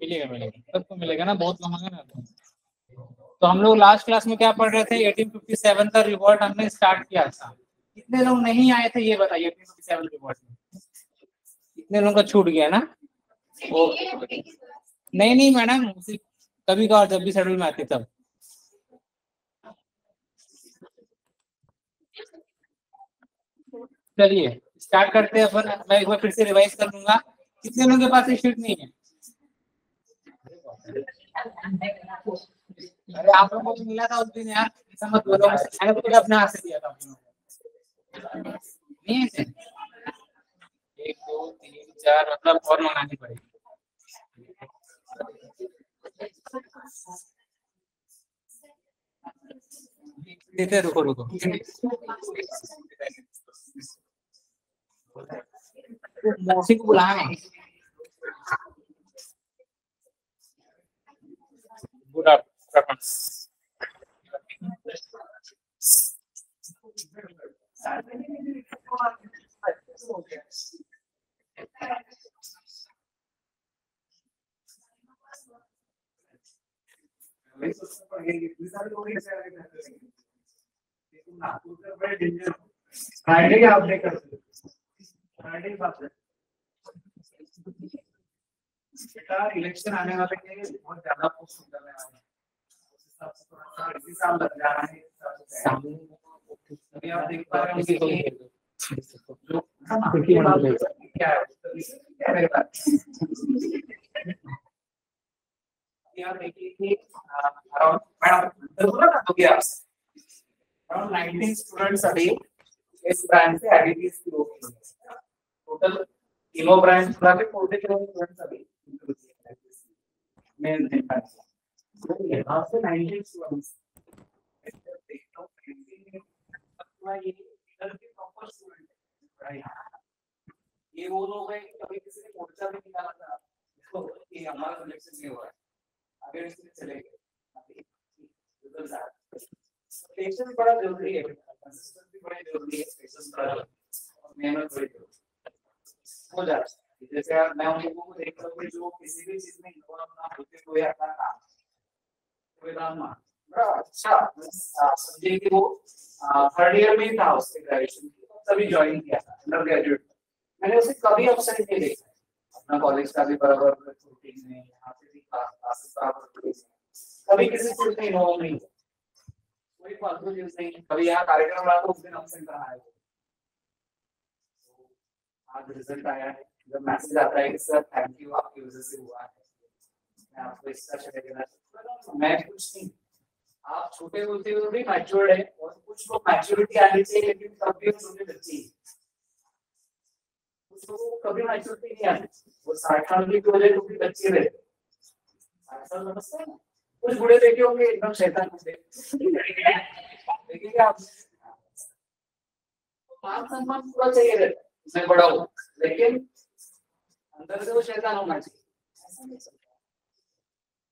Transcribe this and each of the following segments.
मिलेगा मिलेगा, सबको मिलेगा ना, बहुत महंगा ना। तो हम लोग लास्ट क्लास में क्या पढ़ रहे थे, 1857 का रिवॉल्ट हमने स्टार्ट किया था। कितने लोग नहीं आए थे ये बताइए, 1857 रिवॉल्ट में कितने लोगों का छूट गया ना? वो नहीं नहीं मैडम, कभी कभार जब भी शेड्यूल में आते तब। चलिए स्टार्ट करते हैं अपन। मैं एक बार फिर से रिवाइज कर दूंगा। कितने लोगों के पास ये शीट नहीं है? अरे आप लोगों को मिला था उस दिन यार, ऐसा मत बोलो, मैंने तो खुद अपने हाथ से दिया था नहीं है। 1 2 3 4 मतलब और मंगानी पड़ेगी। देते रुको रुको, मौसी को बुलाए। Good afternoon. फ्राइडे आप फ्राइडे बेटा इलेक्शन आने वाले के बहुत ज्यादा पोस्ट होने वाले हैं, उस हिसाब से थोड़ा सा इसी साल लग जा रहा है। अभी आप देख पा रहे हैं जो क्या है क्या रहेगा। यहाँ देखिए कि अराउंड 19 स्टूडेंट्स अभी इस ब्रांच से एडिटिव की हो गई है। टोटल तीनों ब्रांच मिला के 40 स्टूडेंट्स अभी मेन यहाँ से 19 स्टूडेंट्स ये वो लोग हैं कभी किसी ने मोर्चा भी निकाला था तो ये हमारा सिलेक्शन नहीं हुआ है, आगे इसमें चलेंगे। पेशेंस बड़ा जरूरी है, कंसिस्टेंसी बड़ी जरूरी है, पेशेंस बड़ा जरूरी है और मेहनत बड़ी जरूरी है। हो जाता है जैसे यार मैं उन लोगों को देख रहा हूँ जो किसी भी चीज में इन्वॉल्व ना होते हुए अपना काम बड़ा अच्छा समझिए कि वो थर्ड ईयर में ही था उसके ग्रेजुएशन की, तभी ज्वाइन किया था अंडर ग्रेजुएट। मैंने उसे कभी अपसेट नहीं देखा, अपना कॉलेज का भी बराबर रूटीन में, यहाँ पे भी क्लासेस बराबर, कभी किसी चीज में इन्वॉल्व नहीं, कोई फालतू चीज नहीं। कभी यहाँ कार्यक्रम रहा तो उस दिन अपसेंट रहा है। आज रिजल्ट आया है, जब मैसेज आता है कि सर थैंक यू आपकी वजह से हुआ है, मैं आपको इसका श्रेय देना चाहता हूं। मैं कुछ नहीं, आप छोटे होते हुए भी मैच्योर्ड है और कुछ लोग मैच्योरिटी आनी चाहिए लेकिन तब भी छोटे बच्चे हैं, कुछ लोगों को कभी मैच्योरिटी नहीं आती, वो 60 साल की वजह से भी बच्चे रहे। 60 साल समझते हैं, कुछ बूढ़े देखे होंगे एकदम शैतान होते देखिए आप, मान सम्मान पूरा चाहिए रहता है, मैं बड़ा हूँ लेकिन अंदर से वो शैतान होना चाहिए।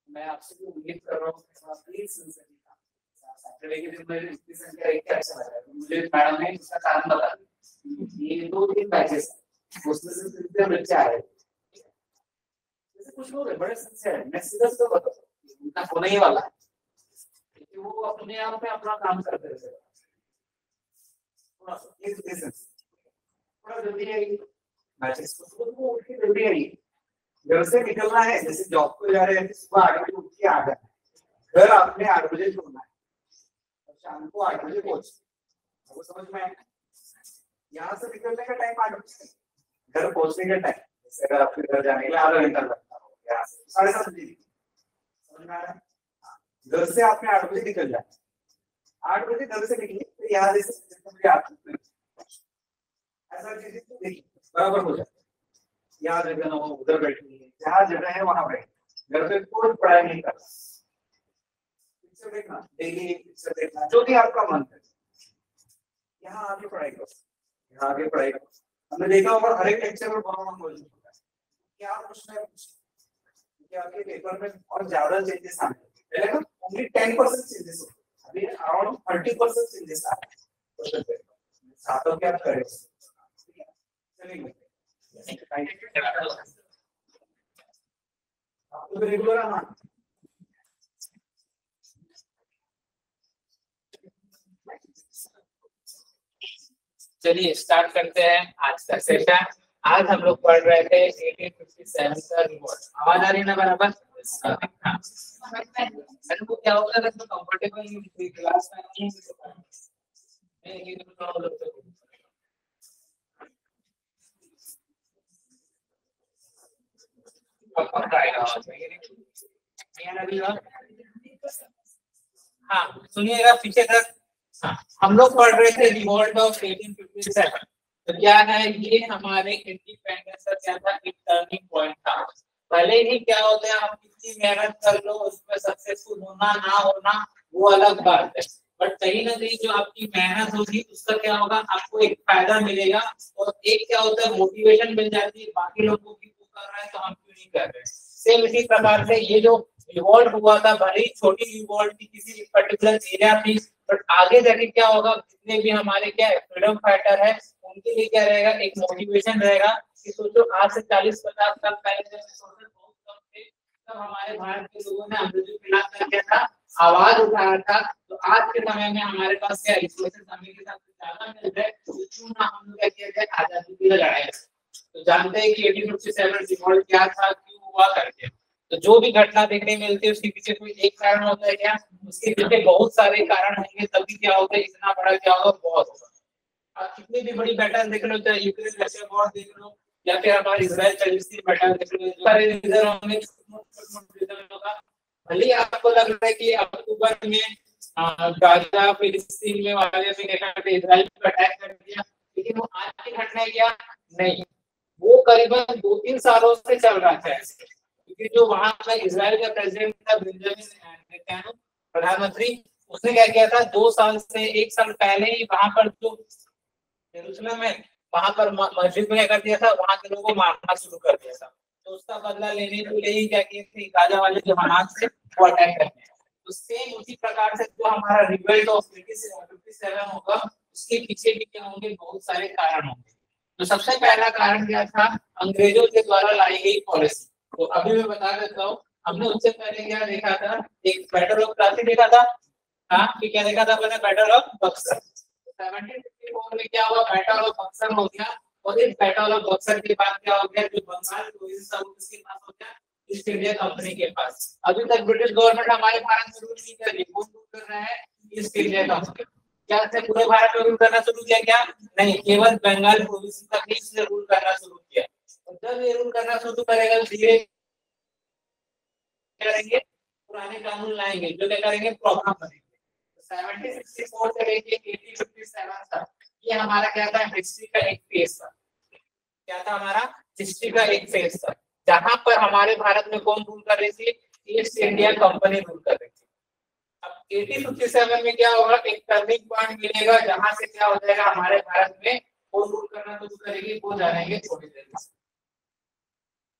मैं आपसे भी उम्मीद कर रहा हूँ प्लीज सैटरडे के दिन मेरी इतनी संख्या एक अच्छा लगा, मुझे मैडम ने इसका कारण बता दिया। ये 2-3 बैचेस उसमें से कितने बच्चे आए, जैसे कुछ लोग बड़े सिंसियर हैं, मैं सीधा सीधा बताता हूँ उनका होने ही वाला है क्योंकि वो अपने आप में अपना काम करते रहते हैं। थोड़ा जल्दी है बैचेस को वो उठ के जल्दी है, घर से निकलना है, जैसे जॉब को जा रहे हैं सुबह 8 बजे उठ के आ गए, घर आपने 8 बजे छोड़ना है और शाम को 8 बजे पहुंचना, वो समझ में आए। यहाँ से निकलने का टाइम 8 बजे, घर पहुंचने का टाइम जैसे अगर आपके घर जाने के लिए आधा घंटा लगता हो, यहाँ से 7:30 बजे समझ में आ रहा है। घर से आपने 8 बजे निकल जाए, 8 बजे घर से निकले तो यहाँ जैसे ऐसा चीजें देखिए बराबर हो जाए, यहाँ जगह ना हो उधर बैठनी है, जहाँ जगह है वहां बैठ, घर पे कोई पढ़ाई नहीं करता, पिक्चर देखना डेली, पिक्चर देखना जो भी आपका मन है, यहाँ आगे पढ़ाई करो, यहाँ आगे पढ़ाई करो। हमने देखा होगा हर एक लेक्चर में बहुत मौजूद होता है, क्या प्रश्न है क्योंकि आपके पेपर में और ज्यादा चेंजेस आने पहले ना ओनली 10% चेंजेस होते, अभी अराउंड 30% चेंजेस आ रहे हैं, सातों क्या करें चलेंगे। आपको रेगुलर आना। चलिए स्टार्ट करते हैं आज का सेशन। आज हम लोग पढ़ रहे थे 1857 का रिवॉल्ट। आवाज आ रही है ना बराबर? को क्या होता है कंफर्टेबल क्लास में हाँ सुनिएगा पीछे तक। हाँ, हम लोग पढ़ रहे थे रिवॉल्ट ऑफ 1857। तो क्या है ये हमारे इंडिपेंडेंस का क्या था, एक टर्निंग पॉइंट था। पहले ही क्या होता है, आप कितनी मेहनत कर लो उसमें सक्सेसफुल होना ना होना वो अलग बात है, बट कहीं ना कहीं जो आपकी मेहनत होगी उसका क्या होगा, आपको एक फायदा मिलेगा और एक क्या होता है मोटिवेशन मिल जाती है बाकी लोगों की, वो कर रहा है तो हम क्यों नहीं कर रहे। सेम इसी प्रकार से ये जो रिवॉल्ट हुआ था, भले ही छोटी रिवॉल्ट थी, किसी पर्टिकुलर एरिया थी, बट आगे जाके क्या होगा, जितने भी हमारे क्या है फ्रीडम फाइटर है उनके लिए क्या रहेगा, एक मोटिवेशन रहेगा कि सोचो आज से 40-50 साल पहले जब सोशल बहुत कम थे तब हमारे भारत के लोगों ने अंग्रेजों के खिलाफ क्या था, आवाज उठाया था। तो आज के समय में हमारे पास क्या रिसोर्सेज समय के साथ ज्यादा मिल रहे, तो क्यों ना हम लोग क्या जाए आजादी की लड़ाई। तो जानते हैं कि 1857 रिवॉल्ट क्या था, क्यों हुआ करके। तो जो भी घटना देखने मिलती है उसके पीछे कोई एक कारण होता है क्या, उसके पीछे बहुत सारे कारण होंगे, तभी क्या होगा इतना बड़ा क्या होगा बहुत होगा। आप कितनी भी बड़ी बैटल देख लो, चाहे यूक्रेन रशिया वॉर देख लो या फिर हमारे इजराइल पैलेस्टीन बैटल देख लो, सारे रीजन होंगे, भले आपको लग रहा है कि अक्टूबर में गाजा फिलिस्तीन में वाले भी इजराइल पर अटैक कर दिया, लेकिन वो आज की घटना है क्या, नहीं, वो करीबन 2-3 सालों से चल रहा था। क्योंकि जो वहां का इजराइल का प्रेसिडेंट था बेंजामिन नेतन्याहू प्रधानमंत्री, उसने क्या किया था 2 साल से 1 साल पहले ही वहां पर जो यरूशलेम में वहां पर मस्जिद में क्या कर दिया था, वहां के लोगों को मारना शुरू कर दिया था। तो उसका बदला लेने के लिए ही क्या किए थे, गाजा वाले जो हामास से वो अटैक करते हैं। तो सेम उसी प्रकार से जो हमारा रिवॉल्ट ऑफ 1857 होगा उसके पीछे भी क्या होंगे, बहुत सारे कारण होंगे। तो सबसे पहला कारण क्या था, अंग्रेजों के द्वारा लाई गई पॉलिसी। तो अभी मैं बता देता हूँ, हमने उससे पहले क्या देखा था, एक बैटल ऑफ प्लासी देखा था। हाँ क्या देखा था मैंने, बैटल ऑफ बक्सर। 1754 में क्या हुआ, बैटल ऑफ बक्सर हो गया, और इस बैटल ऑफ बक्सर के बाद क्या हो गया, जो बंगाल प्रोविंस था उसके पास हो गया ईस्ट इंडिया कंपनी के पास। अभी तक ब्रिटिश गवर्नमेंट हमारे भारत में रूल नहीं कर रही, कौन रूल कर रहा है, ईस्ट इंडिया कंपनी। क्या से पूरे भारत में रूल करना शुरू किया क्या, नहीं, केवल बंगाल प्रोविंस तक ही से रूल करना शुरू किया। और जब ये रूल करना शुरू करेगा धीरे करेंगे, पुराने कानून लाएंगे जो क्या करेंगे, प्रॉब्लम बनेंगे। 1764 से लेके 1857 तक ये हमारा क्या था, हिस्ट्री का एक फेज था। क्या था हमारा, हिस्ट्री का एक फेज था, जहां पर हमारे भारत में कौन रूल कर रही थी, ईस्ट इंडिया कंपनी रूल कर रही थी। अब 1857 में क्या होगा, एक टर्निंग पॉइंट मिलेगा जहां से क्या हो जाएगा, हमारे भारत में कौन रूल करना शुरू करेगी, वो जानेंगे थोड़ी देर में।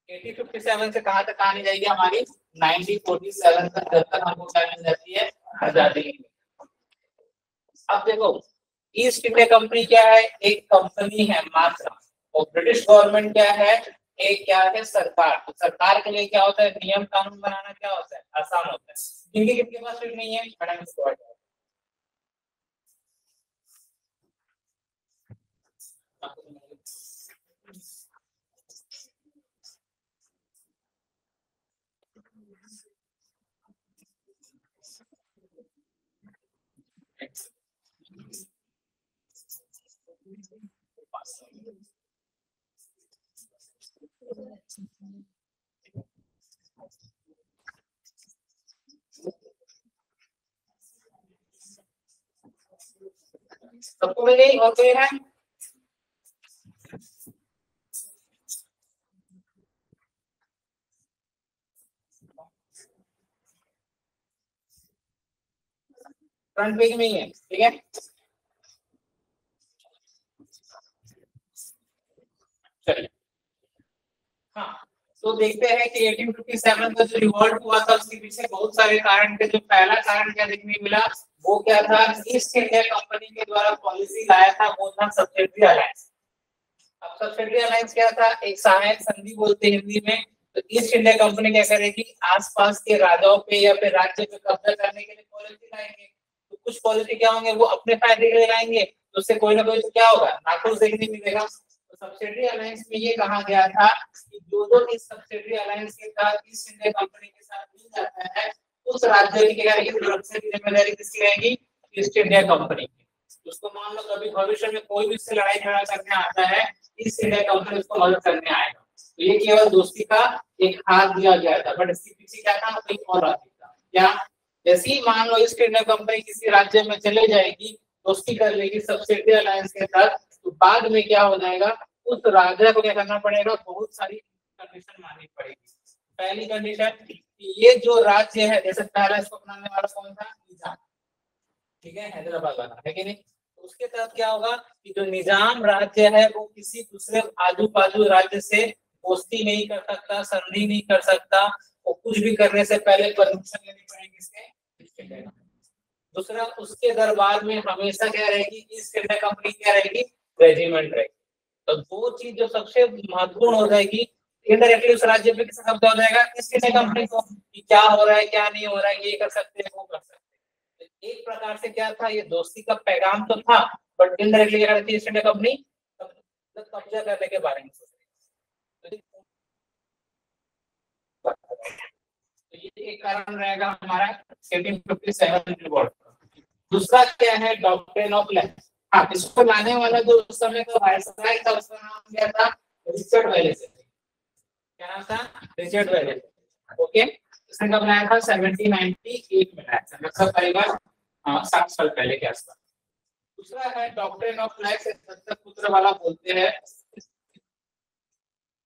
1857 से कहां तक आने जाएगी हमारी, 1947 तक, जब तक हमको क्या मिल जाती है, आजादी। अब देखो ईस्ट इंडिया कंपनी क्या है, एक कंपनी है मात्र, और ब्रिटिश गवर्नमेंट क्या है, एक क्या है, सरकार। तो सरकार के लिए क्या होता है, नियम कानून बनाना क्या होता है, आसान होता है। इनके किसके पास फिर नहीं है, मैडम इसको सबको मिल गई, और कोई है, फ्रंट पेज में ही है, ठीक है। चलिए हाँ, तो देखते हैं कि 1857 का जो रिवॉल्ट हुआ था उसके पीछे बहुत सारे कारण थे। जो पहला कारण क्या देखने मिला, वो क्या था, ईस्ट इंडिया कंपनी के द्वारा पॉलिसी लाया था, वो था सब्सिडी अलायंस। अब सब्सिडी अलायंस क्या था, एक सहायक संधि बोलते हैं हिंदी में। तो ईस्ट इंडिया कंपनी क्या करेगी, आसपास के राजाओं पे या फिर राज्य पे कब्जा करने के लिए पॉलिसी लाएंगे। तो कुछ पॉलिसी क्या होंगे, वो अपने फायदे के लिए लाएंगे, तो उससे कोई ना कोई तो क्या होगा, नाखुश देखने मिलेगा। तो सब्सिडरी अलायंस में ये कहा गया था कि जो इस सब्सिडरी अलायंस के साथ ईस्ट इंडिया कंपनी के साथ मिल जाता है, उस राज्य की क्या रहेगी, सुरक्षा की जिम्मेदारी किसकी रहेगी, ईस्ट इंडिया कंपनी की। उसको मान लो कभी भविष्य में कोई भी उससे लड़ाई झगड़ा करने आता है, ईस्ट इंडिया कंपनी उसको मदद करने आएगा। तो ये केवल दोस्ती का एक हाथ दिया गया था, बट इसके पीछे क्या था, कोई और राज था क्या। जैसे ही मान लो ईस्ट इंडिया कंपनी किसी राज्य में चले जाएगी, दोस्ती कर लेगी सब्सिडरी अलायंस के साथ, तो बाद में क्या हो जाएगा, उस राजा को क्या करना पड़ेगा, बहुत सारी कंडीशन माननी पड़ेगी। पहली कंडीशन, ये जो राज्य है, जैसे पहला इसको अपनाने वाला कौन था, निजाम, ठीक है, हैदराबाद वाला है कि नहीं। उसके तहत क्या होगा कि जो निजाम राज्य है वो किसी दूसरे आजू बाजू राज्य से दोस्ती नहीं कर सकता, संधि नहीं कर सकता, वो कुछ भी करने से पहले परमिशन लेनी पड़ेगी इसके। दूसरा, उसके दरबार में हमेशा क्या रहेगी, ईस्ट इंडिया कंपनी क्या रहेगी, रेजिमेंट रहेगी। तो दो चीज जो सबसे महत्वपूर्ण हो जाएगी, इनडायरेक्टली उस राज्य पे किसका कब्जा हो जाएगा, ईस्ट इंडिया कंपनी को, कि क्या हो रहा है क्या नहीं हो रहा है, ये कर सकते हैं वो कर सकते हैं। एक प्रकार से क्या था, ये दोस्ती का पैगाम तो था, बट इनडायरेक्टली क्या करती है ईस्ट इंडिया कंपनी, कब्जा करने के बारे में सोच रही है। तो ये एक कारण रहेगा हमारा 1857 रिवॉल्ट। दूसरा क्या है, डॉक्ट्रिन ऑफ लैंड। हाँ, इसको लाने वाला जो उस समय का वायसराय था, उसका नाम क्या था, रिचर्ड वेलेस्ली। क्या नाम था, रिचर्ड वेलेस्ली। ओके, इसने कब बनाया था, 1798 में बनाया था, लगभग करीबन 60 साल पहले के आसपास। दूसरा है डॉक्ट्रिन ऑफ लैक्स, दत्तपुत्र वाला बोलते हैं।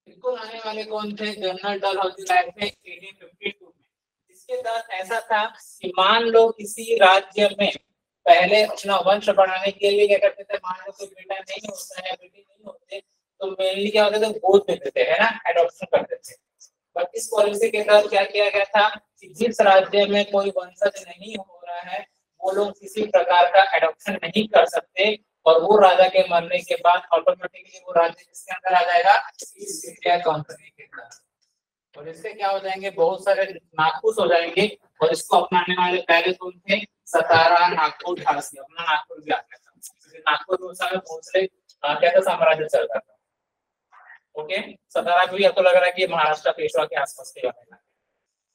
इसको लाने वाले कौन थे, जनरल डर हाउसी लाए थे 1852 में। इसके तहत ऐसा था कि मान लो किसी राज्य में पहले अपना वंश बढ़ाने के लिए क्या करते थे, मान लो कोई बेटा नहीं होता है, बेटी नहीं होते, तो मेनली क्या होता था, गोद देते थे, है ना, एडॉप्शन करते थे। पर इस पॉलिसी के तहत क्या किया गया था कि जिस राज्य में कोई वंशज नहीं हो रहा है, वो लोग किसी प्रकार का एडॉप्शन नहीं कर सकते, और वो राजा के मरने के बाद ऑटोमेटिकली वो राज्य किसके अंदर आ जाएगा, ईस्ट इंडिया कंपनी के अंदर। और इससे क्या हो जाएंगे, बहुत सारे नाखुश हो जाएंगे, और इसको अपनाने वाले पहले कौन थे, सतारा, नागपुर, झांसी। अपना नागपुर भी आ गया था, नागपुर में उस समय बहुत से क्या था, साम्राज्य चलता था। ओके, सतारा भी अब तो लग रहा है कि महाराष्ट्र पेशवा के आसपास के वाला।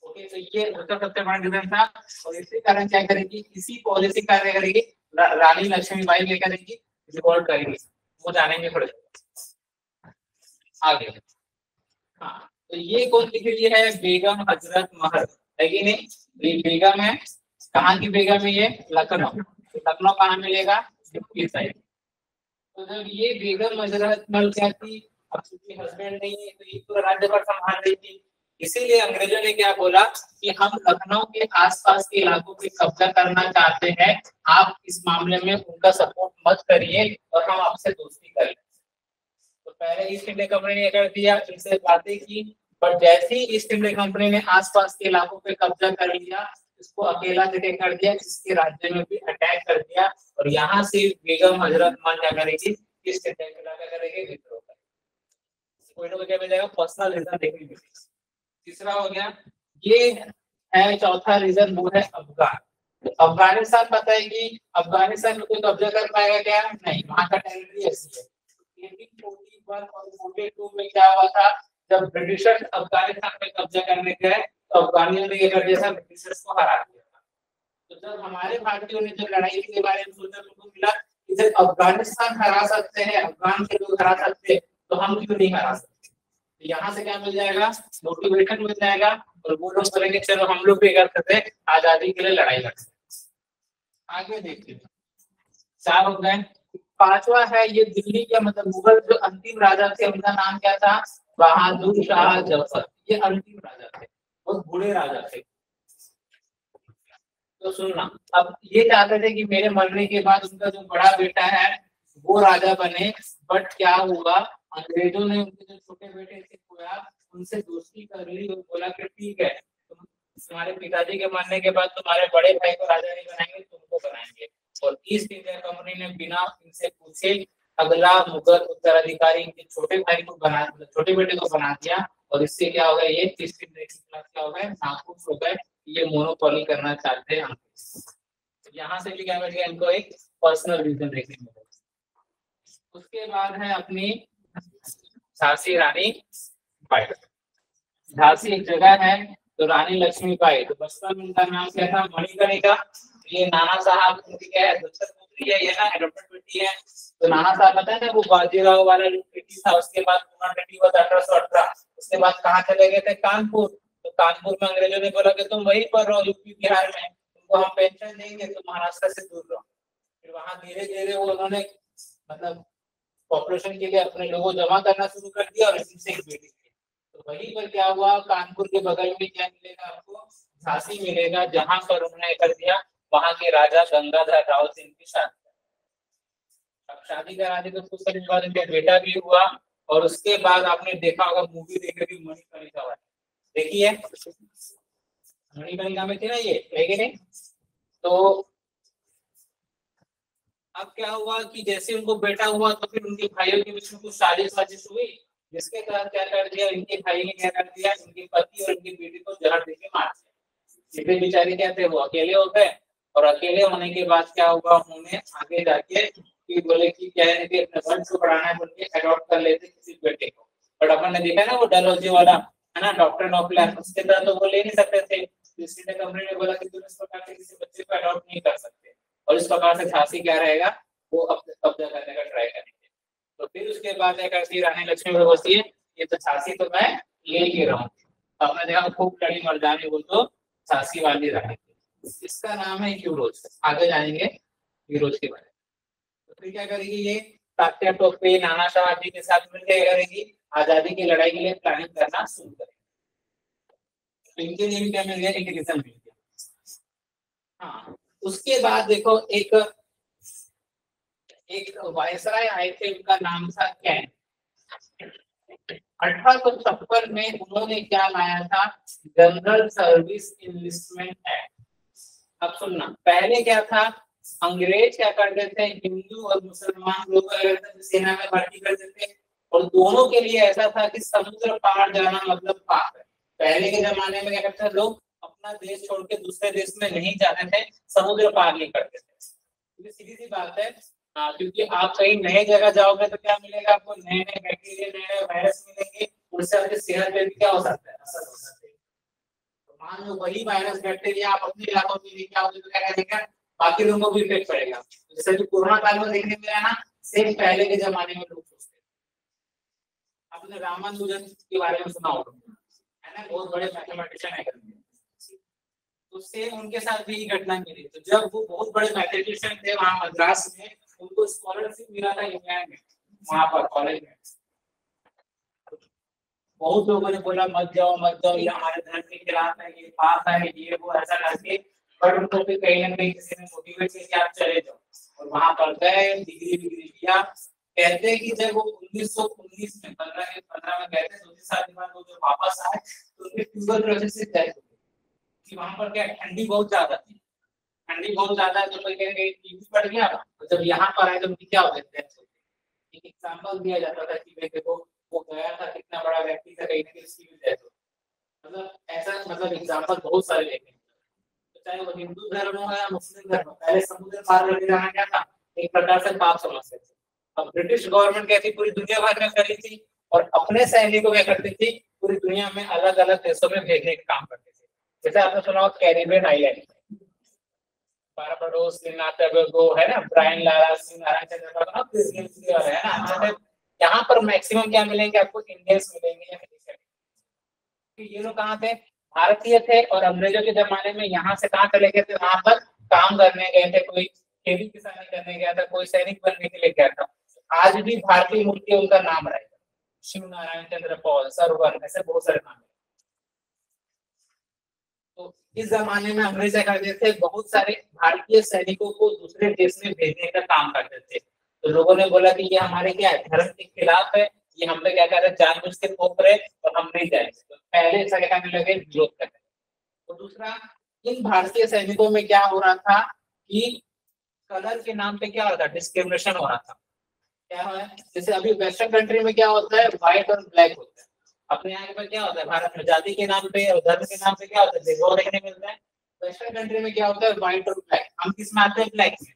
ओके, तो ये उसका सबसे बड़ा रीजन था। और इसी कारण क्या करेगी, इसी पॉलिसी का क्या करेगी, रानी लक्ष्मीबाई क्या करेगी, रिवॉल्ट करेगी। वो जानेंगे थोड़े आगे। हाँ, तो ये कौन लिख रही है, बेगम हजरत महल, है कि नहीं, ये बेगम है। कहाँ की बेगम है ये, लखनऊ। लखनऊ कहाँ मिलेगा, यूपी साइड। तो जब ये बेगम हजरत महल क्या थी, अब चूंकि हस्बैंड नहीं है तो ये पूरा राज्य पर संभाल रही थी, इसीलिए अंग्रेजों ने क्या बोला कि हम लखनऊ के आसपास के इलाकों पे कब्जा करना चाहते हैं, आप इस मामले में उनका सपोर्ट मत करिए और हम आपसे दोस्ती करें। तो पहले ईस्ट इंडिया कंपनी ने कर दिया, इनसे बातें की, पर जैसे ही ईस्ट इंडिया कंपनी ने आसपास के इलाकों पे कब्जा कर लिया, इसको अकेला जगह कर दिया, इसके राज्य में भी अटैक कर दिया, और यहाँ से बेगम हजरत महल क्या करेगी, ईस्ट इंडिया के इलाका करेगी, विद्रोह करेगी। कोई ना कोई क्या मिलेगा, पर्सनल रीजन देखने मिलेगा। तीसरा हो गया, ये है चौथा रीजन, वो है अफगान। तो अफगानिस्तान पता है कि अफगानिस्तान में कोई कब्जा कर पाएगा क्या, नहीं, वहां का टेरिटरी ऐसी है। 1841 और 42 में क्या हुआ था, जब ब्रिटिशर्स अफगानिस्तान में कब्जा करने गए तो अफगानियों ने ये कर दिया था, ब्रिटिशर्स को हरा दिया था। तो जब हमारे भारतीयों ने जब लड़ाई के बारे में सोचा तो उनको मिला कि जब अफगानिस्तान हरा सकते हैं, अफगान के लोग हरा सकते हैं, तो हम क्यों नहीं हरा सकते। यहाँ से क्या मिल जाएगा, मोटिवेशन मिल जाएगा, और वो लोग बोलेंगे चलो हम लोग भी कर सकते हैं, आजादी के लिए लड़ाई लड़ सकते हैं। आगे देखिए, 4 हो गए। 5वां है, ये दिल्ली के मतलब मुगल जो अंतिम राजा थे, उनका नाम क्या था, बहादुर शाह जफर। ये अंतिम राजा थे, बहुत बूढ़े राजा थे। तो सुनना, अब ये चाहते थे कि मेरे मरने के बाद उनका जो बड़ा बेटा है वो राजा बने, बट क्या हुआ, अंग्रेजों ने उनके जो छोटे बेटे थे खोया, उनसे दोस्ती कर ली और बोला कि ठीक है, तुम्हारे पिताजी के मरने के बाद तुम्हारे बड़े भाई को राजा नहीं बनाएंगे, तुमको बनाएंगे। और ईस्ट इंडिया कंपनी ने बिना इनसे पूछे अगला मुगल उत्तराधिकारी इनके छोटे भाई को बना, छोटे बेटे को बना दिया, और इससे क्या होगा, ये तीसरी क्लास क्या होगा, नाखुश हो गए, ये मोनोपोली करना चाहते हैं हम। यहाँ से भी क्या मिल गया इनको, एक पर्सनल रीजन देखने को मिला। उसके बाद है अपनी झांसी रानी बाई। झांसी एक जगह है, तो रानी लक्ष्मीबाई, तो बचपन में उनका नाम क्या था, मणिकर्णिका। ये नाना साहब उनकी क्या है, दत्तक पुत्री है, ये ना एडॉप्टेड बेटी है। तो नाना साहब पता है ना, वो बाजीराव वाला जो बेटी था, उसके बाद पूना बेटी हुआ 1818। उसके बाद कहाँ चले गए थे, कानपुर। तो कानपुर में अंग्रेजों ने बोला कि तुम वहीं पर रहो, यूपी बिहार में, तुमको हम पेंशन देंगे, तुम महाराष्ट्र से दूर रहो। फिर वहां धीरे धीरे वो उन्होंने मतलब पॉपुलेशन के लिए अपने लोगों जमा करना शुरू कर दिया, और इसी से एक बेटी थी। तो वहीं पर क्या हुआ, कानपुर के बगल में क्या मिलेगा आपको, झांसी मिलेगा, जहां पर उन्होंने कर दिया वहां के राजा गंगाधर राव सिंह की शादी। अब शादी करा दी तो कुछ समय बाद उनका बेटा भी हुआ। और उसके बाद आपने देखा होगा, मूवी देखे थी मणिकर्णिका वाली, देखी है, मणिकर्णिका में थी ना ये, है कि नहीं। तो अब क्या हुआ कि जैसे उनको बेटा हुआ, तो फिर उनके भाइयों के बीच में कुछ साजिश हुई, जिसके कारण क्या कर दिया, इनके भाई ने क्या कर दिया, इनके पति और इनकी बेटी को जहर देके मार दिया। ये बेचारे क्या थे, वो अकेले हो गए। और अकेले होने के बाद क्या हुआ, उन्होंने आगे जाके कि बोले कि क्या है कि अपने वंश को बढ़ाना है, बोल के अडॉप्ट कर लेते किसी बेटे को। बट अपन ने देखा ना वो डलहौजी वाला है ना, डॉक्टर नौफियार, उसके तरह तो वो ले नहीं सकते थे। किसी ने कंपनी ने बोला कि तुम इस प्रकार से किसी बच्चे को अडॉप्ट नहीं कर सकते, और इस प्रकार से झांसी क्या रहेगा, वो कब्जा करने का ट्राई करेंगे। तो फिर उसके बाद क्या करती है रानी लक्ष्मीबाई, बोलती है ये तो झांसी तो मैं ले ही रहा हूँ। आपने देखा खूब लड़ी मर्दानी, वो तो झांसी वाली रानी। इसका नाम है यूरोज, आगे जाएंगे यूरोज के बारे में। तो फिर क्या करेगी ये, तात्या टोपे नाना साहब जी के साथ मिलकर क्या करेगी, आजादी की लड़ाई के लिए प्लानिंग करना शुरू करेगी। तो इनके लिए भी क्या मिल गया, एक रीजन मिल गया। हाँ, उसके बाद देखो एक वायसराय आए थे, उनका नाम था कैन। 1856 में उन्होंने क्या लाया था, जनरल सर्विस इनलिस्टमेंट एक्ट। अब सुनना, पहले क्या था, अंग्रेज क्या करते थे, हिंदू और मुसलमान लोग सेना में भर्ती करते थे, और दोनों के लिए ऐसा था कि समुद्र पार जाना मतलब पाप है। पहले के जमाने में क्या करते थे लोग, अपना देश छोड़ के दूसरे देश में नहीं जाते थे, समुद्र पार नहीं करते थे। सीधी सी बात है, क्योंकि आप कहीं नए जगह जाओगे तो क्या मिलेगा आपको, नए नए बैक्टीरिया, नए नए वायरस मिलेंगे, उससे आपकी सेहत पे भी क्या हो सकता है, असर हो सकता है। तो मान लो वही वायरस बैक्टीरिया आप अपने इलाकों में लेके आओगे तो क्या करेगा, बाकी लोगों को भी इफेक्ट पड़ेगा। जैसे जो कोरोना काल में देखने मिला ना, सेम पहले के जमाने में लोग सोचते थे। आपने रामानुजन के बारे में सुना होगा, है ना, बहुत बड़े मैथमेटिशियन है। तो सेम उनके साथ भी घटना मिली। तो जब वो बहुत बड़े मैथमेटिशियन थे वहां मद्रास में, उनको स्कॉलरशिप मिला था इंग्लैंड में, वहां पर कॉलेज में। बहुत लोगों ने बोला मत जाओ, ये हमारे धर्म के खिलाफ है, ये पाप है, ये वो ऐसा करके। पर उनको फिर कहीं ना कहीं किसी ने मोटिवेट किया कि आप चले जाओ, और वहां पर गए, डिग्री किया। कहते हैं कि जब वो 1919 में 15 में गए थे, 2 साल के बाद वो जब वापस आए तो उनके ट्यूबरक्लोसिस से डेथ हो गई। कि वहां पर क्या ठंडी बहुत ज्यादा थी, ठंडी बहुत ज्यादा है, तो कोई कहेंगे टीवी पड़ गया। तो जब यहाँ पर आए तो उनकी क्या हो गई, एक एग्जांपल दिया जाता था कि भाई देखो वो गया था, कितना बड़ा व्यक्ति था, कहीं ना कहीं उसकी भी डेथ हो। मतलब ऐसा, मतलब एग्जांपल बहुत सारे लेते हैं। तो चाहे वो हिंदू धर्म हो या मुस्लिम धर्म, पहले समुद्र पार करके जाना क्या था, एक प्रकार से पाप समझते थे। अब ब्रिटिश गवर्नमेंट क्या थी, पूरी दुनिया भर में करी थी, और अपने सैनिकों क्या करती थी, पूरी दुनिया में अलग अलग देशों में भेजने का काम करते थे। जैसे आपने सुना हो कैरिबियन आइलैंड, बारबाडोस, ट्रिनिडाद है ना, ब्रायन लारा, नारायण है ना, यहाँ पर मैक्सिमम क्या मिलेंगे आपको, इंडियंस मिलेंगे। ये लोग कहाँ थे, भारतीय थे, और अंग्रेजों के जमाने में यहाँ से कहाँ चले गए थे, वहां पर काम करने गए थे, कोई खेती किसानी करने गया था, कोई सैनिक बनने के लिए गया था। आज भी भारतीय मूर्ति उनका नाम रहेगा, शिव नारायण चंद्र पॉल, सरवन, ऐसे बहुत सारे नाम है। तो इस जमाने में अंग्रेज क्या करते थे, बहुत सारे भारतीय सैनिकों को दूसरे देश में भेजने का काम करते थे। तो लोगों ने बोला कि ये हमारे क्या है, धर्म के खिलाफ है, ये हम पे क्या कर रहे हैं, जानबूझ के थोप रहे, और हम नहीं जाएंगे। तो पहले ऐसा क्या करने लगे, विरोध करने। तो दूसरा, इन भारतीय सैनिकों में क्या हो रहा था कि कलर के नाम पे क्या हो रहा था, डिस्क्रिमिनेशन हो रहा था। क्या है, जैसे अभी वेस्टर्न कंट्री में क्या होता है, व्हाइट और ब्लैक होता है, अपने यहाँ पर क्या होता है, भारत में जाति के नाम पे और धर्म के नाम पे क्या होता है, भेदभाव देखने मिलता है। वेस्टर्न कंट्री में क्या होता है, व्हाइट और ब्लैक। हम किस में आते हैं, ब्लैक में।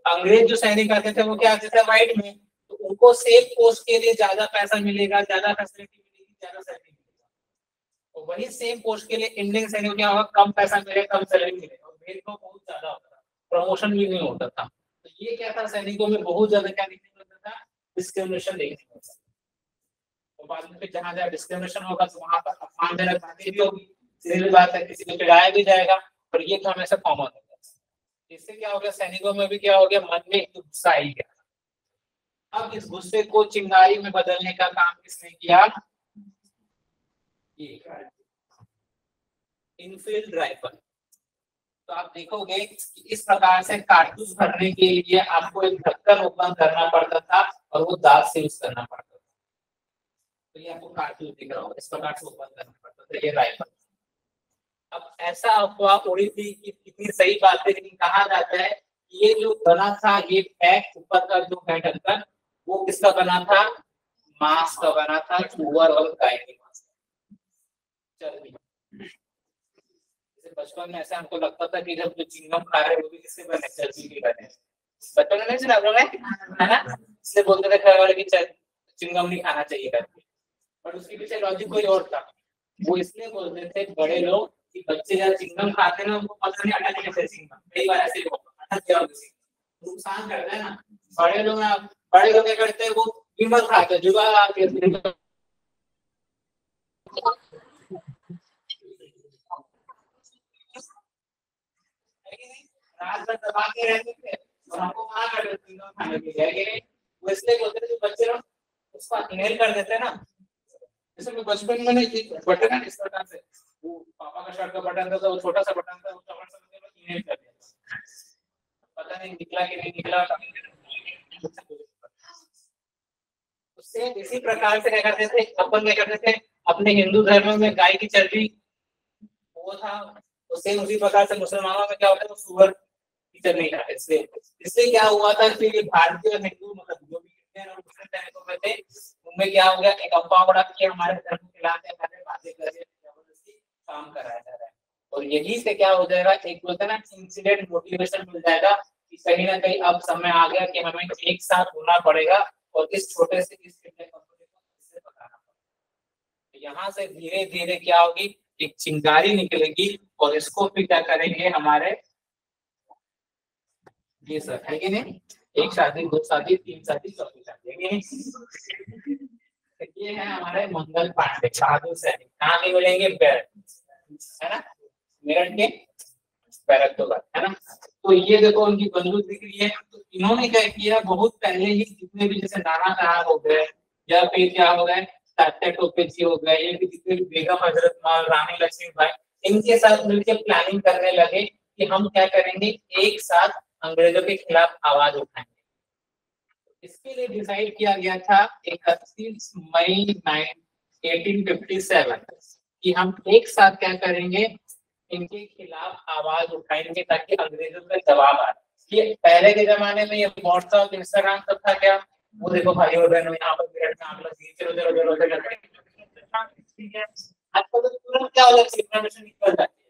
अंग्रेज जो सैनिक आते थे वो क्या आते थे, व्हाइट में। तो उनको सेम पोस्ट के लिए ज्यादा पैसा मिलेगा, ज्यादा फैसिलिटी मिलेगी, ज्यादा सैलरी मिलेगा। तो वही सेम पोस्ट के लिए इंडियन सैनिक क्या होगा, कम पैसा मिलेगा, कम सैलरी मिलेगा, और भेदभाव बहुत ज्यादा होता था, प्रमोशन भी नहीं होता था। तो ये क्या था, सैनिकों में बहुत ज्यादा क्या देखने को मिलता था, डिस्क्रिमिनेशन देखने को मिलता था। तो बाद में फिर जहाँ जहाँ डिस्क्रिमिनेशन होगा तो वहां पर अपमानजनक बातें भी होगी, सीधी बात है, किसी को चिढ़ाया भी जाएगा, और ये तो हमेशा कॉमन होगा। इससे क्या हो गया, सैनिकों में भी क्या हो गया, मन में गुस्सा ही गया। अब इस गुस्से को चिंगारी में बदलने का काम किसने किया, ये इनफील्ड राइफल। तो आप देखोगे कि इस प्रकार से कारतूस भरने के लिए आपको एक ढक्कन ओपन करना पड़ता था और वो दांत से यूज करना पड़ता था। तो ये आपको कारतूस दिख रहा होगा, इस प्रकार से ओपन करना पड़ता था ये राइफल। अब ऐसा अफवाह उड़ी थी कि कितनी सही बात है, लेकिन कहा जाता है कि ये जो बना था, ये पैक ऊपर का जो है ढक्कन, वो किसका बना था, मांस का बना था, सुअर और गाय के मांस का, चर्बी। बचपन में ऐसा हमको लगता था कि जब जो चिंगम खा रहे वो भी किससे बने, चर्बी के बने। बचपन में नहीं सुना आपने, है ना, इसलिए बोलते थे घर वाले की चिंगम नहीं खाना चाहिए करके। और उसके पीछे लॉजिक कोई और था। वो इसलिए बोलते थे बड़े लोग कि बच्चे जब चिंगम खाते हैं ना, उनको पता नहीं अटक कैसे चिंगम, कई बार ऐसे नुकसान करता है ना। बड़े लोग क्या करते हैं, वो कीमत खाते हैं, जुगाड़ आके रात भर दबा के रहते थे और हमको मना कर देते थे खाने के लिए। वो इसलिए बोलते थे जो बच्चे लोग उसको इनहेल कर देते हैं ना, जैसे मैं बचपन में नहीं बटन है इस प्रकार से, वो पापा का शर्ट का बटन था, तो वो छोटा सा बटन था, वो चमड़ से मतलब इनहेल कर दिया, पता नहीं निकला कि नहीं निकला। उससे इसी प्रकार से क्या करते थे, अपन क्या करते थे अपने हिंदू धर्म में गाय की चर्बी वो था, उससे उसी प्रकार से मुसलमानों में क्या होता है, वो सुअर की चर्बी खाते। इससे क्या हुआ था कि ये भारतीय और हिंदू मतलब जो भी इंडियन और मुस्लिम सैनिकों में थे, उनमें क्या हो गया, एक अफवाह उड़ा कि हमारे धर्म के खिलाफ है, हमारे बातें करके जबरदस्ती काम कराया जा रहा है। और यही से क्या हो जाएगा, एक बोलते हैं ना इंसिडेंट मोटिवेशन मिल जाएगा कि कहीं ना कहीं अब समय आ गया कि हमें एक साथ होना पड़ेगा और इस छोटे से इस कंपनी को इससे पकाना पड़ेगा। यहाँ से धीरे धीरे क्या होगी, एक चिंगारी निकलेगी और इसको फिर क्या करेंगे हमारे ये सर, है कि नहीं, एक शादी, दो शादी, तीन शादी, चौथी शादी, है कि नहीं। ये है हमारे मंगल पांडे बहादुर सैनिक, कहाँ के मिलेंगे, बैरक, है ना, मेरठ के बैरक तो बात है ना। तो ये देखो उनकी बंदूक दिख रही है। तो इन्होंने क्या किया, बहुत पहले ही जितने भी जैसे नाना साहब हो गए या फिर क्या हो गए तात्या टोपे जी हो गए, ये जितने भी बेगम हजरत महल, रानी लक्ष्मीबाई, इनके साथ मिलकर प्लानिंग करने लगे कि हम क्या करेंगे, एक साथ अंग्रेजों के खिलाफ आवाज उठाएंगे। इसके लिए डिसाइड किया गया था 31 मई 1857 कि हम एक साथ क्या करेंगे, इनके खिलाफ आवाज उठाएंगे ताकि अंग्रेजों पे दबाव आए। ये पहले के जमाने में ये व्हाट्सएप, इंस्टाग्राम सब था क्या, वो देखो भाई और बहनों यहाँ पर मेरठ में आग लगी, चलो चलो चलो चलो, ठीक है। आजकल तो तुरंत क्या हो जाता है, इन्फॉर्मेशन निकल जाती है,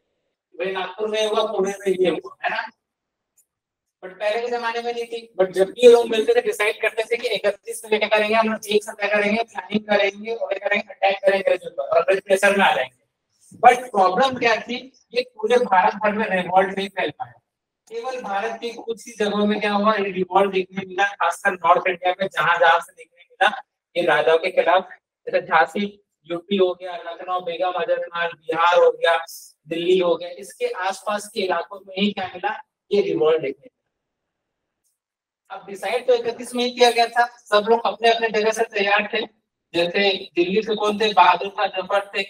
भाई नागपुर में हुआ, पुणे में ये हुआ, है ना। बट पहले के जमाने में नहीं थी। बट जब भी ये लोग मिलते थे डिसाइड करते थे कि 31 में क्या करेंगे, हम एक साथ क्या करेंगे, प्लानिंग करेंगे और क्या करेंगे, अटैक करेंगे और प्रेशर में आ जाएंगे। बट प्रॉब्लम क्या थी, ये पूरे भारत भर में रिवॉल्ट नहीं फैल पाया, केवल भारत की कुछ ही जगहों में क्या हुआ, रिवॉल्ट देखने मिला, खासकर नॉर्थ इंडिया में जहां जहां से देखने मिला ये राजाओं के खिलाफ, जैसे झांसी यूपी हो गया, लखनऊ बेगम हजरतमहल, बिहार हो गया, दिल्ली हो गया, इसके आसपास के इलाकों में ही क्या मिला, ये रिवॉल्ट देखने। अब डिसाइड तो 31 में ही किया गया था, सब लोग अपने अपने जगह से तैयार थे। जैसे दिल्ली से कौन थे, बहादुर शाह जफर थे,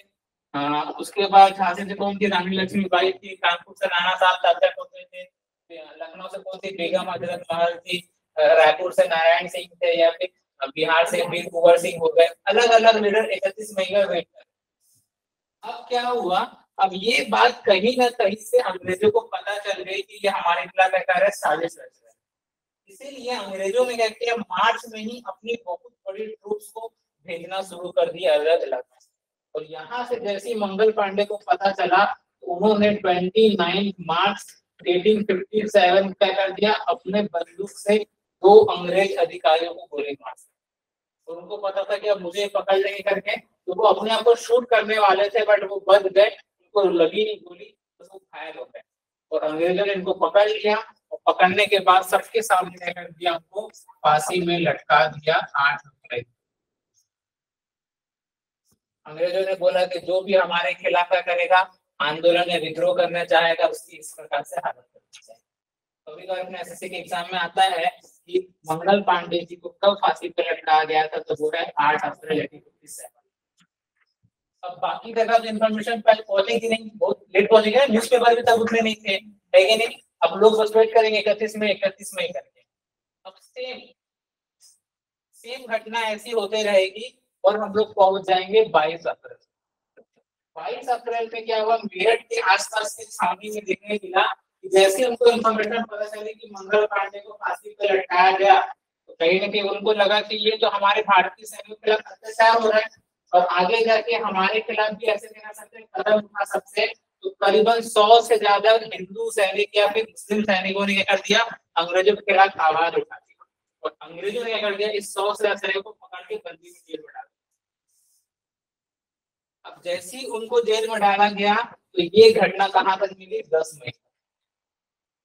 उसके बाद झांसी से कौन थी, रानी लक्ष्मीबाई थी, कानपुर से नाना साहब तात्या टोपे थे, लखनऊ से कौन थी, बेगम हजरत महल थी, रायपुर से नारायण सिंह थे, या फिर बिहार से वीर कुंवर सिंह हो गए, अलग अलग लीडर 31 मई का वेट कर। अब क्या हुआ, अब ये बात कहीं ना कहीं से अंग्रेजों को पता चल गई कि ये हमारे खिलाफ क्या कर रहे हैं, साजिश रच रहे हैं। इसीलिए अंग्रेजों ने क्या किया, मार्च में ही अपनी बहुत बड़ी ट्रूप्स को भेजना शुरू कर दिया अलग अलग। और यहाँ से जैसे ही मंगल पांडे को पता चला तो उन्होंने 29 मार्च 1857 क्या कर दिया, अपने बंदूक से 2 अंग्रेज अधिकारियों को गोली मार दी। और उनको पता था कि अब मुझे पकड़ लेंगे करके, तो वो अपने आप को शूट करने वाले थे, बट वो बच गए, उनको लगी नहीं गोली, तो वो घायल हो गए। और अंग्रेजों ने इनको पकड़ लिया और पकड़ने के बाद सबके सामने कर दिया, उनको फांसी में लटका दिया 8 अप्रैल। अंग्रेजों ने बोला कि जो भी हमारे खिलाफ करेगा, आंदोलन या विद्रोह करना चाहेगा, उसकी इस प्रकार से हालत करनी चाहिए। कभी कभी अपने एसएससी के एग्जाम में आता है कि मंगल पांडे जी को कब फांसी पर लटकाया गया था, तो वो है 8 अप्रैल 1857। अब बाकी जगह जो इन्फॉर्मेशन पहले पहुंचेगी नहीं, बहुत लेट पहुंचेगी, न्यूज़पेपर भी तब उतने नहीं थे, है कि नहीं। अब लोग बस वेट करेंगे 31 मई करके। अब सेम घटना ऐसी होते रहेगी और हम लोग पहुंच जाएंगे 22 अप्रैल। 22 अप्रैल में क्या हुआ, मेरठ के आसपास के छावनी में देखने मिला कि जैसे उनको इन्फॉर्मेशन पता चली कि मंगल पांडे को फांसी पर लटकाया गया, तो कहीं ना कहीं उनको लगा कि ये तो हमारे भारतीय सैनिकों के खिलाफ अत्याचार हो रहा है और आगे जाके हमारे खिलाफ भी ऐसे देना सकते हैं, कदम उठा सकते हैं। तो करीबन 100 से ज्यादा हिंदू सैनिक या फिर मुस्लिम सैनिकों ने क्या कर दिया, अंग्रेजों के खिलाफ आवाज उठा दी। और अंग्रेजों ने क्या कर दिया, इस 100 से ज्यादा सैनिकों को पकड़ के बंदी में जेल में डाल दिया। अब जैसे ही उनको जेल में डाला गया तो ये घटना कहां तक मिली, 10 मई।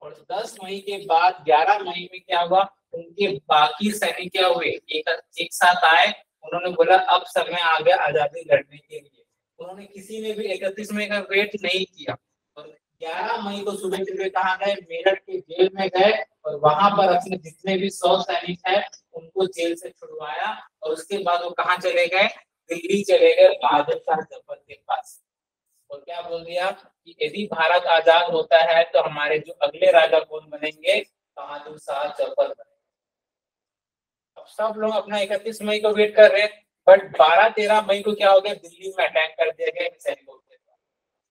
और 10 मई के बाद 11 मई में क्या हुआ, उनके बाकी सैनिक क्या हुए, एक साथ आए। उन्होंने बोला अब समय आ गया आजादी लड़ने के लिए। उन्होंने किसी ने भी 31 मई का वेट नहीं किया और 11 मई को सुबह सुबह कहाँ गए, मेरठ के जेल में गए और वहां पर अपने जितने भी 100 सैनिक है उनको जेल से छुड़वाया। और उसके बाद वो कहाँ चले गए, दिल्ली चले गए बहादुर शाह जफर के पास। और क्या बोल दिया कि यदि भारत आजाद होता है तो हमारे जो अगले राजा कौन बनेंगे, बहादुर शाह जफर बनेंगे। अब सब लोग अपना 31 मई को वेट कर रहे हैं, बट 12-13 मई को क्या हो गया, दिल्ली में अटैक कर दिया गया सैनिकों के द्वारा।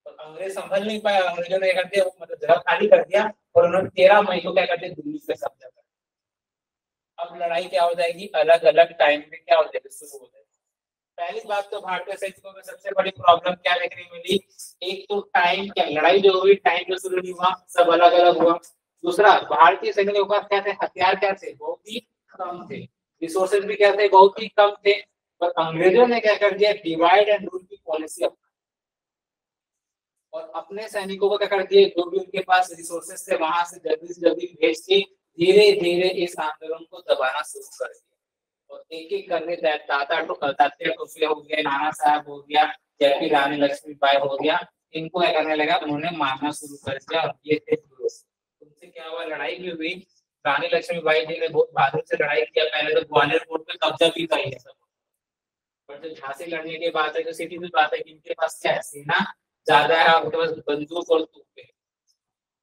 और अंग्रेज संभल नहीं पाया, अंग्रेजों ने कर दिया, मतलब जगह खाली कर दिया और उन्होंने 13 मई को क्या कर दिया, दिल्ली पे कब्जा कर दिया। अब लड़ाई क्या हो जाएगी, अलग अलग टाइम में क्या हो जाएगी, शुरू हो जाएगी। पहली बात तो भारतीय सैनिकों में सबसे बड़ी प्रॉब्लम क्या देखने मिली, एक तो टाइम, क्या लड़ाई जो हुई टाइम पे शुरू नहीं हुआ, सब अलग अलग हुआ। दूसरा, भारतीय सैनिकों के पास क्या थे, हथियार क्या थे, बहुत ही कम थे। रिसोर्सेज भी क्या थे, बहुत ही कम थे। पर अंग्रेजों ने क्या कर दिया, डिवाइड एंड रूल की पॉलिसी अपनाई और अपने सैनिकों को क्या कर दिया, जो भी उनके पास रिसोर्सेज थे वहां से जल्दी भेज के धीरे धीरे इस आंदोलन को दबाना शुरू कर दिया। और एक एक करके तात्या टोपे हो गया, नाना साहब हो गया, जयपी रानी लक्ष्मीबाई हो गया, इनको क्या करने लगा, उन्होंने मारना शुरू कर दिया। और ये थे उनसे क्या हुआ, लड़ाई भी हुई। रानी लक्ष्मीबाई जी ने बहुत बहादुर से लड़ाई किया। पहले तो ग्वालियर फोर्ट पे कब्जा भी था ये सब, पर जब झांसी लड़ने की बात है, जो सीधी सी बात है कि इनके पास क्या है, सेना ज्यादा है, उनके पास बंदूक और तोपें।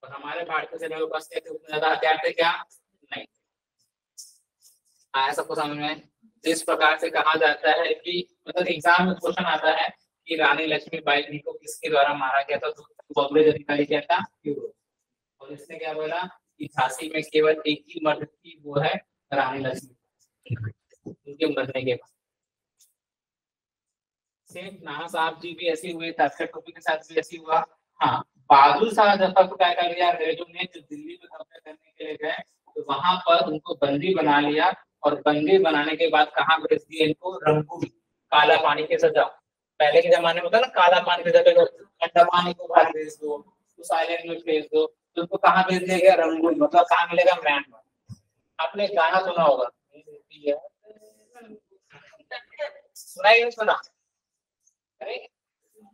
और हमारे भारतीय सेना के पास क्या थे, उतने ज्यादा हथियार थे क्या, नहीं। आया सबको समझ में। इस प्रकार से कहा जाता है कि मतलब एग्जाम में क्वेश्चन आता है कि रानी लक्ष्मीबाई जी को किसके द्वारा मारा गया था, तो अंग्रेज अधिकारी क्या था, और इसने क्या बोला कि झांसी में केवल एक ही मर्द थी, वो है रानी लक्ष्मीबाई। उनके मरने के बाद सेम नाना साहब जी भी ऐसे हुए, तात्या टोपे के साथ भी ऐसे हुआ। हाँ, बहादुर शाह जफर को क्या कर दिया, अंग्रेजों ने जो दिल्ली में कब्जा करने के लिए गए, तो वहां पर उनको बंदी बना लिया। और बंदी बनाने के बाद कहाँ भेज दिए इनको, रंगून, काला पानी की सजा। पहले के जमाने में होता ना, काला पानी की सजा, ठंडा पानी को बाहर भेज दो, उस आइलैंड में भेज दो, तो उनको कहाँ भेज दिया गया, रंगून, मतलब कहाँ मिलेगा, म्यांमार। आपने गाना सुना होगा, सुना ही नहीं सुना,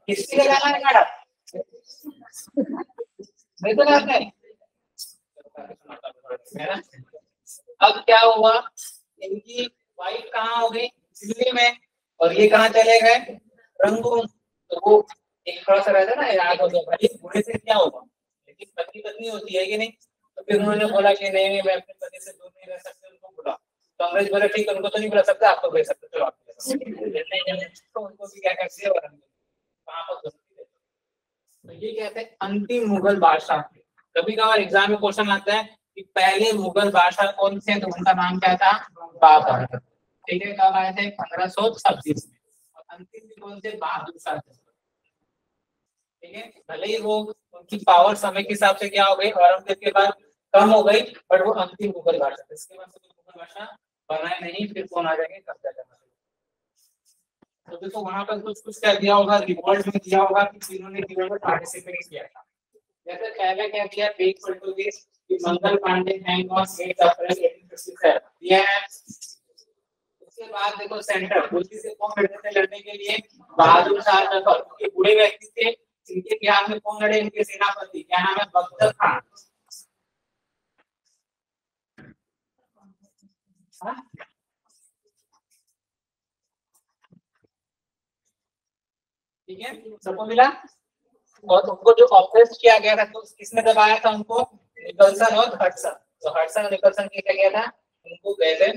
किसकी का गाना है मैडम, नहीं तो गाते हैं। अब क्या हुआ, इनकी वाइफ कहाँ हो गई, दिल्ली में, और ये कहाँ चले गए, रंगून। तो वो एक थोड़ा सा रहता है ना, याद हो गया भाई बूढ़े से क्या होगा, लेकिन पति पत्नी होती है कि नहीं। तो फिर उन्होंने बोला कि नहीं मैं अपने पति से दूर नहीं रह सकते, उनको बुला। तो अंग्रेज बोले ठीक है, उनको तो नहीं बुला सकता, आपको भेज सकते, चलो आप तो उनको भी क्या कर दिया, वहां पर। तो ये कहते हैं अंतिम मुगल बादशाह। कभी कभार एग्जाम में क्वेश्चन आता है कि पहले मुगल बादशाह कौन थे, तो उनका नाम क्या था, बाबर। ठीक है, कब आए थे, 1526 में। अंतिम भी कौन थे? बहादुर शाह जफर। ठीक है, भले ही वो उनकी पावर समय के हिसाब से क्या हो गई, औरंगजेब के बाद कम हो गई, बट वो अंतिम मुगल बादशाह थे। इसके बाद से मुगल बादशाह बनाए नहीं, फिर कौन आ जाएंगे? कब्जा करना। तो देखो वहां पर कुछ कुछ क्या दिया होगा, रिवॉल्ट में दिया होगा कि जिन्होंने जीवन में पार्टिसिपेट किया था। जैसे पहले क्या किया, पेज पोर्टुगीज कि मंगल पांडे हैंग ऑन 8 अप्रैल 1857 दिया है। उसके बाद देखो सेंटर गुलती से कौन लड़ते थे लड़ने के लिए? बहादुर शाह जफर। ये बूढ़े व्यक्ति थे, इनके बिहार में कौन लड़े? इनके सेनापति क्या नाम है? बख्तर खान। ठीक है, सबको मिला। और उनको जो ऑपरेट किया गया था, तो किसने दबाया था उनको? निकलसन और हडसन। तो हडसन और निकलसन क्या किया था? उनको गए थे।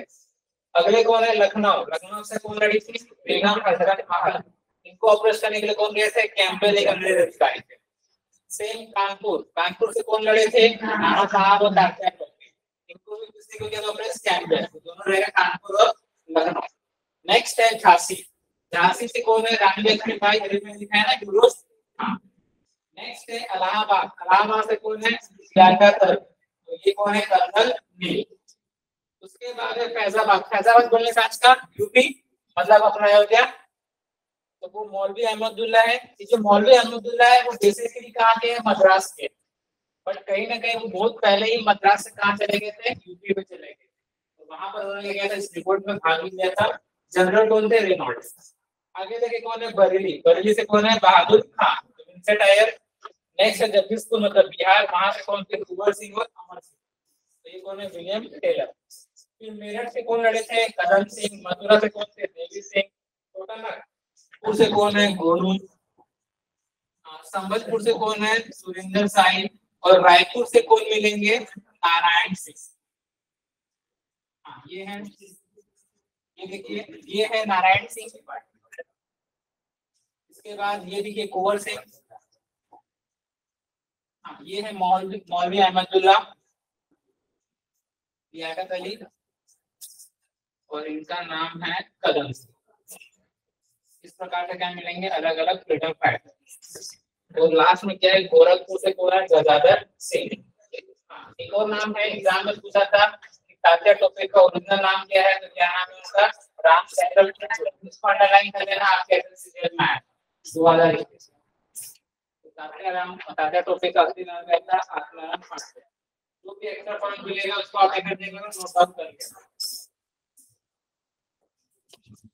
अगले कौन है? लखनऊ। लखनऊ से कौन लड़ी थी? बेगम हजरत महल। इनको ऑपरेट करने के लिए कौन गए थे? कैंपबेल एक अंग्रेज अधिकारी थे। सेम कानपुर। कानपुर से कौन लड़े थे? नाना साहब और तात्या टोपे। इनको भी किसी को क्या ऑपरेट? कैंपबेल। दोनों रहेगा कानपुर और लखनऊ। नेक्स्ट है झांसी। झांसी से कौन है? रानी लक्ष्मीबाई। में लिखा है ना यूरोस। नेक्स्ट है इलाहाबाद। इलाहाबाद से कौन है? ज्यादातर। तो ये कौन है? कर्नल नील। उसके बाद है फैजाबाद। फैजाबाद बोलने से आज का यूपी, मतलब अपना अयोध्या। तो वो मौलवी अहमदुल्ला है। ये जो मौलवी अहमदुल्ला है वो बेसिकली कहाँ के हैं? मद्रास के। बट कहीं ना कहीं वो बहुत पहले ही मद्रास से कहाँ चले गए थे? यूपी में चले गए। तो वहां पर उन्होंने क्या था? इस रिपोर्ट में भाग लिया था। जनरल कौन थे? रेनॉल्ड्स। आगे देखे कौन है? बरेली। बरेली से कौन है? Bahadur Khan. Vincent Eyre. Next है जगदीशपुर, मतलब बिहार। वहां से कौन थे? कुंवर सिंह और अमर सिंह। तो ये कौन है? William Taylor. फिर मेरठ से कौन लड़े थे? कदम सिंह। मथुरा से कौन थे? देवी सिंह। कोटनपुर से कौन है? गोनू। संबलपुर से कौन है? सुरेंद्र साइन। और रायपुर से कौन मिलेंगे? नारायण सिंह। ये है, ये देखिए, ये है नारायण सिंह। इसके बाद ये देखिए कुंवर सिंह। ये है मौलवी अहमदुल्ला, लियाकत अली, और इनका नाम है कदम सिंह। इस प्रकार से क्या मिलेंगे? अलग अलग फ्रीडम फाइटर। और लास्ट में क्या है? गोरखपुर से कौन है? गजाधर सिंह। एक और नाम है, एग्जाम में पूछा था, तात्या टोपे का ओरिजिनल नाम क्या है? तो क्या नाम है उसका? रामचंद्र। इसको अंडरलाइन कर लेना, आपके सीरियल में है 2021। तात्या टोपे का असली नाम क्या था? आत्माराम पांडे। जो भी एक्स्ट्रा पॉइंट मिलेगा उसको आप एक देखेगा, नोट डाउन कर लेना।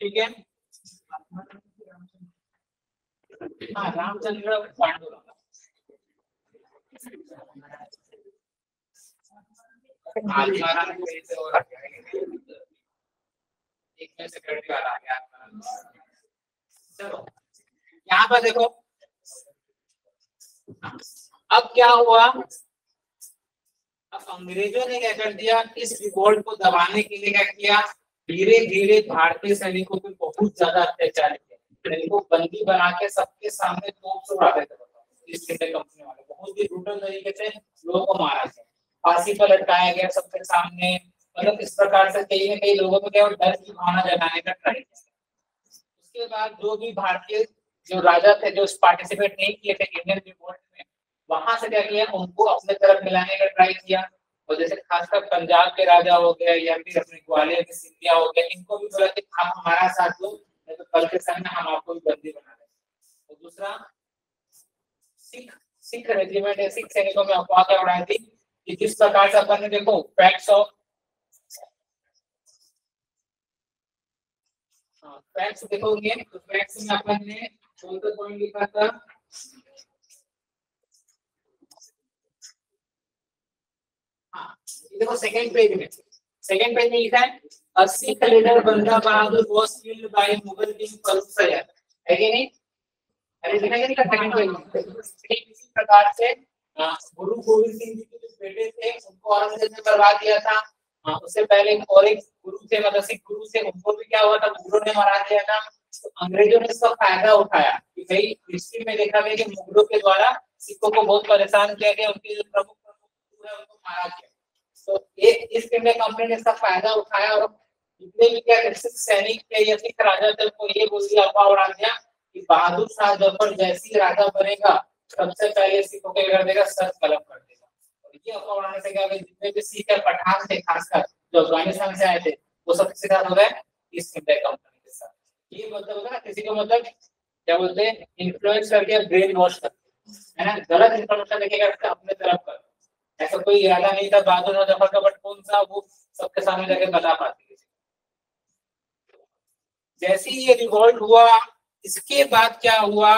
ठीक है, हाँ, रामचंद्र पांडुरंग। चलो यहाँ पर देखो, अब क्या हुआ? अब अंग्रेजों ने क्या कर दिया? इस रिवोल्ट को दबाने के लिए क्या किया? धीरे धीरे भारतीय सैनिकों पे बहुत ज्यादा अत्याचार किया। इनको बंदी बना के सबके सामने तोप से उड़ाते थे। ईस्ट इंडिया कंपनी वाले बहुत ही ब्रूटल तरीके से लोगों को मारा गया, फांसी पर लटकाया गया सबके सामने। मतलब इस प्रकार से कहीं ना कहीं लोगों को क्या डर की भावना जगाने का ट्राई किया। उसके बाद जो भी भारतीय जो राजा थे जो पार्टिसिपेट नहीं किए थे इंडियन रिवोल्ट में, वहां से क्या किया? उनको अपने तरफ मिलाने का ट्राई किया। और जैसे खासकर पंजाब के राजा हो गए या फिर अपने ग्वालियर के सिंधिया हो गए, इनको भी बोला कि आप हमारा साथ दो, नहीं तो कल के समय हम आपको भी बंदी बना देंगे। और दूसरा सिख रेजिमेंट है, सिख सैनिकों में अफवाह क्या उड़ाई थी कि किस प्रकार से अपन ने देखो फैक्ट्स देखोगे तो फैक्ट्स में अपन ने कौन सा पॉइंट लिखा था? हाँ, देखो सेकंड पेज में लिखा है A Sikh leader Banda Bahadur was killed by Mughal king Farooq Sayyid, है कि नहीं? अरे लिखा है कि सेकंड पेज में इसी प्रकार से गुरु गोविंद सिंह जी के जो बेटे थे उनको औरंगजेब ने मरवा दिया था। उससे पहले और एक गुरु थे, मतलब सिख गुरु से, उनको भी क्या हुआ था? मुगलों ने मरा दिया था। तो अंग्रेजों ने इसका फायदा उठाया कि भाई हिस्ट्री में देखा गया कि मुगलों के द्वारा सिखों को बहुत परेशान किया गया, उनके जो प्रमुख उनको मारा गया। तो ये ईस्ट इंडिया कंपनी ने इसका फायदा उठाया और जितने भी क्या सिख सैनिक थे या सिख राजा थे उनको ये बोल दिया, अफवाह उड़ा दिया कि बहादुर शाह जफर जैसी राजा बनेगा सबसे पहले सिखों के कर देगा, सर कलम कर देगा। और ये अफवाह उड़ाने से क्या, जितने भी सिख या पठान थे खासकर जो अफगानिस्तान से आए थे वो सबके साथ हो गए ईस्ट इंडिया कंपनी के साथ। ये मतलब होगा किसी को मतलब क्या बोलते हैं, इन्फ्लुएंस करके ब्रेन वॉश करके, है ना, गलत इन्फॉर्मेशन लेके अपने तरफ कर। ऐसा कोई इरादा नहीं था बहादुर और जफर का, बट कौन सा वो सबके सामने जाके बता पाते। जैसे ही ये रिवॉल्ट हुआ इसके बाद क्या हुआ,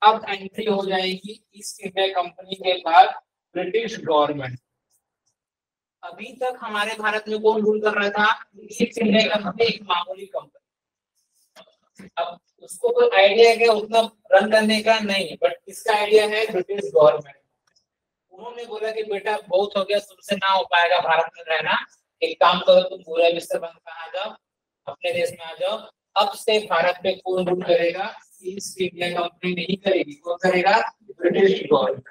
अब एंट्री हो जाएगी ईस्ट इंडिया कंपनी के बाद ब्रिटिश गवर्नमेंट। अभी तक हमारे भारत में कौन रूल कर रहा था, ईस्ट इंडिया कंपनी एक मामूली कंपनी। अब उसको कोई आइडिया है उतना रन करने का नहीं, बट इसका आइडिया है ब्रिटिश गवर्नमेंट। उन्होंने बोला कि बेटा बहुत हो गया, तुमसे ना हो पाएगा भारत में रहना, एक काम करो तुम पूरा बिस्तर बंद कर आ जाओ, अपने देश में आ जाओ। अब से भारत में कौन रूल करेगा, ईस्ट इंडिया कंपनी नहीं करेगी, कौन करेगा, ब्रिटिश गवर्नमेंट।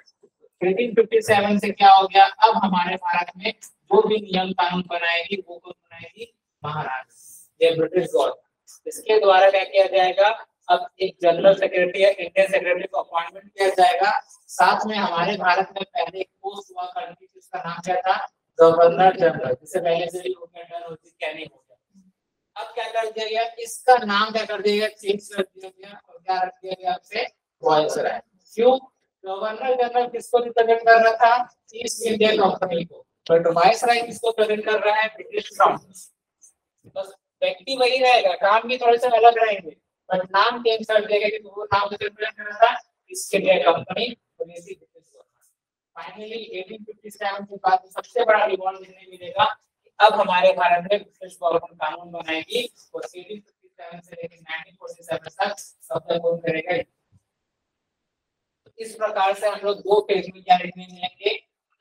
1857 से क्या हो गया, अब हमारे भारत में जो भी नियम कानून बनाएगी वो कौन बनाएगी, महाराष्ट्र या ब्रिटिश गवर्नमेंट। इसके द्वारा क्या किया जाएगा, अब एक जनरल सेक्रेटरी या इंडियन सेक्रेटरी को अपॉइंटमेंट किया जाएगा। साथ में हमारे भारत में पहले एक पोस्ट हुआ करती थी, उसका नाम क्या था, गवर्नर जनरल, जिसे पहले से ही कैनिंग हो गया। अब क्या कर दिया गया, इसका नाम क्या कर दिया गया, चेंज कर दिया गया और क्या रख दिया गया आपसे, वायसराय। क्यों, गवर्नर जनरल किसको रिप्रेजेंट कर रहा था, ईस्ट इंडिया कंपनी को, बट वायसराय किसको प्रेजेंट कर रहा है, ब्रिटिश क्राउन। बस व्यक्ति वही रहेगा, काम भी थोड़े से अलग रहेंगे, बट नाम चेंज कर देगा कि वो नाम रिप्रेजेंट कर रहा था ईस्ट इंडिया कंपनी। फाइनली 1857 के बाद सबसे बड़ा रिवॉल्ट देखने मिलेगा, अब हमारे भारत में ब्रिटिश गवर्नमेंट कानून बनाएगी और 1857 से लेकर 1947 तक सब तक कौन करेगा। इस प्रकार से हम लोग दो फेज में क्या देखने मिलेंगे,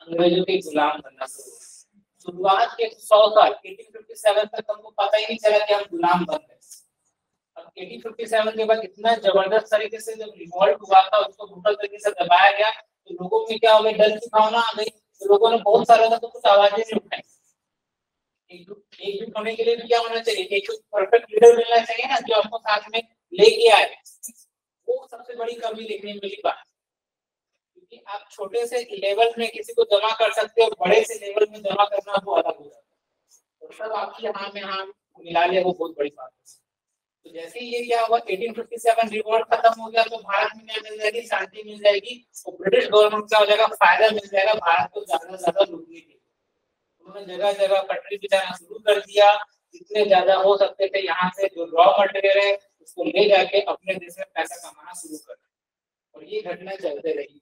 अंग्रेजों के गुलाम बनना शुरुआत के 100 साल 1857 तक हमको पता ही नहीं चला कि हम गुलाम बन गए। अब 1857 के बाद इतना जबरदस्त तरीके से जब रिवॉल्ट हुआ था, उसको ब्रूटल तरीके से दबाया गया, तो लोगों में क्या हो गया, डर की भावना आ गई। तो लोगों ने बहुत सारा तो कुछ आवाजें नहीं उठाई। एकजुट होने के लिए क्या होना चाहिए, एक परफेक्ट लीडर मिलना चाहिए ना, जो आपको साथ में लेके आए। वो सबसे बड़ी कमी देखने में मिली बात, क्योंकि आप छोटे से लेवल में किसी को जमा कर सकते हो, बड़े से लेवल में जमा करना वो अलग हो जाता है। और सब आपकी हाँ में हाँ मिला ले, वो बहुत बड़ी बात है। तो जैसे ही ये क्या हुआ, 1857 रिवॉल्ट खत्म हो गया, तो भारत में क्या मिल जाएगी, शांति मिल जाएगी और ब्रिटिश गवर्नमेंट का हो जाएगा, फायदा मिल जाएगा, भारत को ज्यादा से ज्यादा लूटने के लिए। उन्होंने जगह जगह पटरी बिछाना शुरू कर दिया, जितने ज्यादा हो सकते थे यहाँ से जो रॉ मटेरियल है उसको ले जाके अपने देश में पैसा कमाना शुरू कर दिया, और ये घटना चलते रही।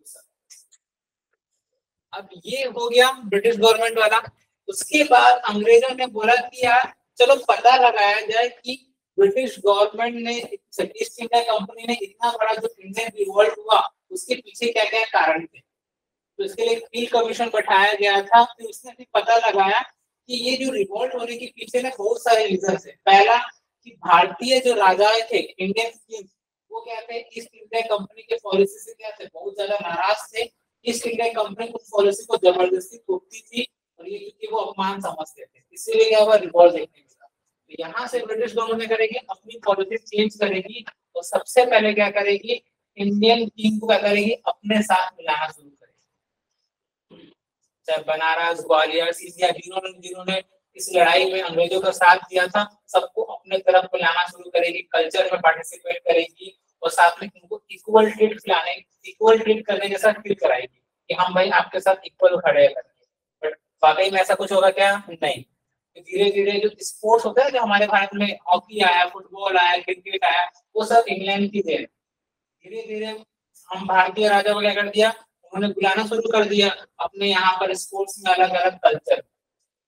अब ये हो गया ब्रिटिश गवर्नमेंट वाला। उसके बाद अंग्रेजों ने बोला कि यार चलो पता लगाया जाए कि ब्रिटिश गवर्नमेंट ने, ईस्ट इंडिया कंपनी ने इतना बड़ा जो इंडियन रिवॉल्ट हुआ उसके पीछे क्या क्या कारण थे। तो इसके लिए फील्ड कमीशन बैठाया गया था, तो उसने भी पता लगाया कि ये जो रिवॉल्ट होने के पीछे ना बहुत सारे रीजन है। पहला कि भारतीय जो राजा थे, इंडियन किंग, वो क्या थे, ईस्ट इंडिया कंपनी के पॉलिसी से क्या थे, बहुत ज्यादा नाराज थे। ईस्ट इंडिया कंपनी उस पॉलिसी को जबरदस्ती थोपती थी और ये क्योंकि वो अपमान समझते थे, इसीलिए क्या हुआ, रिवॉल्ट देखने मिला। तो यहाँ से ब्रिटिश गवर्नमेंट करेगी, अपनी पॉलिसी चेंज करेगी और सबसे पहले क्या करेगी, इंडियन किंग को क्या करेगी, अपने साथ मिलाना शुरू करेगी। चाहे बनारस, ग्वालियर, सिंधिया, जिन्होंने इस लड़ाई में अंग्रेजों का साथ दिया था, सबको अपने तरफ लाना शुरू करेगी, कल्चर में पार्टिसिपेट करेगी और साथ में उनको इक्वल ट्रीट करने जैसा फील कराएगी कि हम भाई आपके साथ इक्वल खड़े हैं। बट वाकई में ऐसा कुछ होगा क्या, नहीं। धीरे धीरे जो स्पोर्ट्स होता है, जो हमारे भारत में हॉकी आया, फुटबॉल आया, क्रिकेट आया, वो सब इंग्लैंड की देन। धीरे धीरे हम भारतीय राजा को क्या कर दिया, उन्होंने बुलाना शुरू कर दिया अपने यहाँ पर स्पोर्ट्स में अलग अलग कल्चर।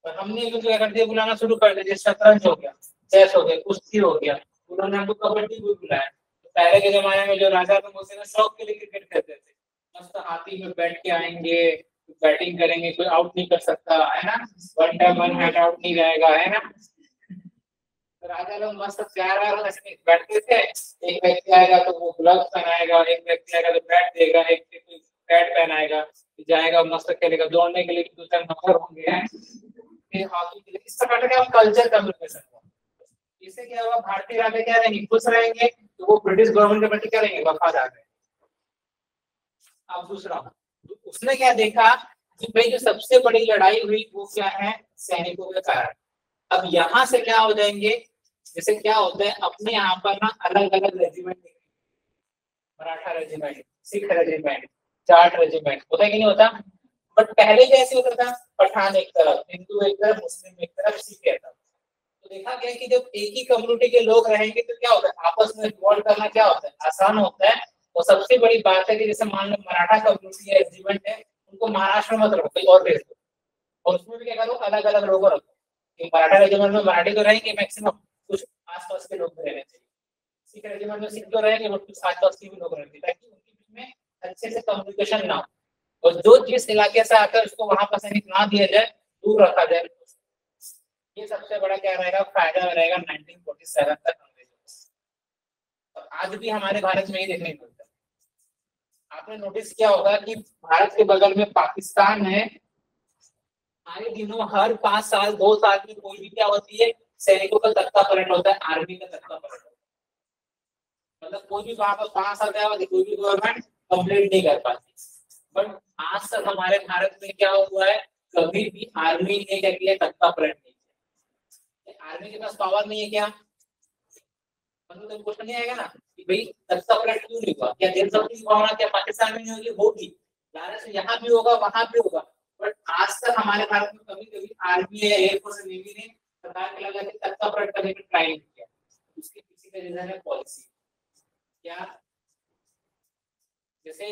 और हमने क्या कर दिया, बुलाना शुरू कर दिया, जैसे शतरंज हो गया, चेस हो गया, कुश्ती हो गया, उन्होंने हमको कबड्डी भी बुलाया। तो पहले के जमाने में जो राजा थे वो शौक के लिए क्रिकेट खेलते थे, मस्त हाथी में बैठ के आएंगे, बैटिंग करेंगे, कोई आउट नहीं कर सकता, है ना, one time one hand out नहीं रहेगा, है ना। तो राजा लोग मस्त प्यार बैठते थे, एक व्यक्ति आएगा तो वो ग्लव्स पहनाएगा, एक व्यक्ति आएगा तो बैट देगा, एक बैट पहनाएगा, जाएगा मस्त खेलेगा, दौड़ने के लिए 2-4 नंबर होंगे, हॉकी के लिए। इस प्रकार का कल्चर कम्युनिकेशन हुआ। इससे क्या होगा, भारतीय राजा क्या रहेंगे, खुश रहेंगे, तो वो ब्रिटिश गवर्नमेंट के प्रति क्या रहेंगे, वफादार रहेंगे। अब दूसरा, उसने क्या देखा कि भाई जो सबसे बड़ी लड़ाई हुई वो क्या है, सैनिकों के कारण। अब यहाँ से क्या हो जाएंगे, जैसे क्या होता है अपने यहाँ पर ना अलग अलग regiment, Maratha regiment, Sikh regiment, Jat regiment, होता है कि नहीं होता। बट पहले कैसे होता था, पठान एक तरफ, हिंदू एक तरफ, मुस्लिम एक तरफ, सिख एक तरफ। तो देखा गया कि जब एक ही कम्युनिटी के लोग रहेंगे तो क्या होता है, आपस में रिवॉल्ट करना क्या होता है, आसान होता है। और सबसे बड़ी बात है कि जैसे मान लो मराठा कम्युनिटी या रेजिमेंट है, उनको महाराष्ट्र में मत रखो, कोई और भेज दो, और उसमें भी क्या करो, अलग अलग लोगों रखो। कि मराठा रेजिमेंट में मराठी तो रहेंगे मैक्सिमम, कुछ आसपास के लोग भी रहने चाहिए। सिख रेजिमेंट में सिख तो रहेंगे, बट कुछ आसपास के भी लोग रहते, ताकि उनके बीच में अच्छे से कम्युनिकेशन ना हो, और जो जिस इलाके से आकर उसको वहां पर सैनिक ना दिया जाए, दूर रखा जाए। ये सबसे बड़ा क्या रहेगा, फायदा रहेगा 1947 तक अंग्रेजों को। और आज भी हमारे भारत में ही देखने को मिलता है। आपने नोटिस किया होगा कि भारत के बगल में पाकिस्तान है, आए दिनों हर 5 साल 2 साल में कोई भी क्या होती है, सैनिकों का तख्ता पलट होता है, आर्मी का तख्ता पलट होता है। मतलब कोई भी वहां पर 5 साल का कोई भी गवर्नमेंट कंप्लीट नहीं कर पाती। बट आज तक हमारे भारत में क्या हुआ है, कभी भी आर्मी ने क्या किया, तख्ता पलट नहीं किया। आर्मी के पास पावर नहीं है क्या, मतलब तो क्वेश्चन नहीं आएगा ना कि भाई तख्ता पलट क्यों नहीं हुआ, क्या देशभक्ति की भावना क्या पाकिस्तान में नहीं होगी, होगी, से यहाँ भी होगा वहां भी होगा। बट आज तक हमारे भारत में कभी कभी आर्मी या एयरफोर्स नेवी ने सरकार के लगा के तख्ता पलट करने की ट्राई नहीं किया। उसके पीछे का रीजन है पॉलिसी। क्या, जैसे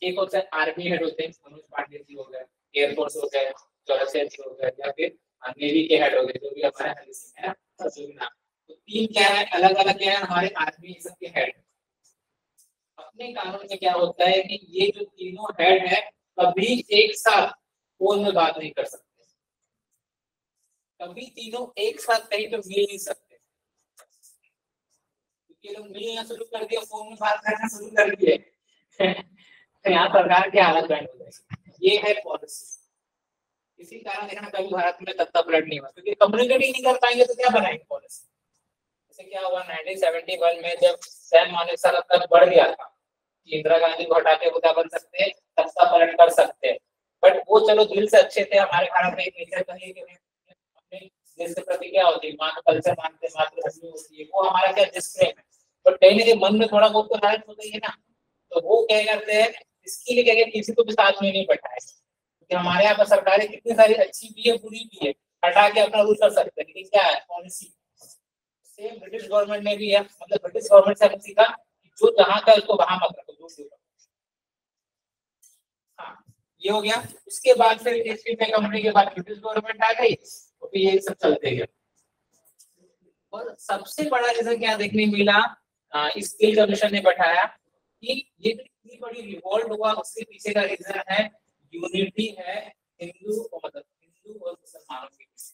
एक होता है आर्मी हेड होते हैं, मनोज पांडे जी हो गए, एयरफोर्स हो गए, चौरसिया जी हो गए, या फिर नेवी के हेड हो गए, जो भी हमारे हरि सिंह है ना, जो भी नाम। तो तीन क्या है, अलग अलग क्या है हमारे आर्मी सबके हेड। अपने कानून में क्या होता है कि ये जो तीनों हेड है कभी एक साथ फोन में बात नहीं कर सकते, कभी तीनों एक साथ कहीं पे मिल नहीं सकते, क्योंकि लोग मिलना शुरू कर दिया, फोन में बात करना शुरू कर दिए तो यहाँ सरकार की हालत बैंड हो जाएगी। ये है पॉलिसी। इसी कारण देखना कभी भारत में तख्ता पलट नहीं हुआ, क्योंकि कम्युनिकेट ही नहीं कर पाएंगे तो क्या बनाएंगे पॉलिसी। जैसे क्या हुआ 1971 में जब सैम मानेकशॉ का कद बढ़ गया था, इंदिरा गांधी को हटा के वो क्या बन सकते हैं, तख्ता पलट कर सकते हैं। बट वो चलो दिल से अच्छे थे, हमारे भारत में एक नेचर कहिए कि अपने देश के प्रति क्या होती है, माँ का कल्चर मानते, मातृभूमि होती है, वो हमारा क्या डिस्प्लेम है। बट कहीं ना कहीं मन में थोड़ा बहुत तो लालच होता ही है ना, तो वो क्या करते हैं, इसके लिए क्या किसी को भी साथ में नहीं बैठाए, क्योंकि हमारे यहाँ पर सरकारें कितनी सारी अच्छी भी है बुरी भी है, हटा के अपना रूल कर सकते हैं, लेकिन क्या है पॉलिसी। सेम ब्रिटिश गवर्नमेंट ने भी है, मतलब ब्रिटिश गवर्नमेंट से सीखा कि जो जहाँ का उसको वहां मत रखो, दूर दूर। हाँ, ये हो गया। उसके बाद फिर ईस्ट इंडिया कंपनी के बाद ब्रिटिश गवर्नमेंट आ गई, तो फिर ये सब चलते गए। और सबसे बड़ा रीजन क्या देखने मिला, इस स्किल कमीशन ने बैठाया कि ये इतनी बड़ी रिवॉल्ट हुआ, उसके पीछे का रीजन है यूनिटी है हिंदू और मुसलमानों के बीच।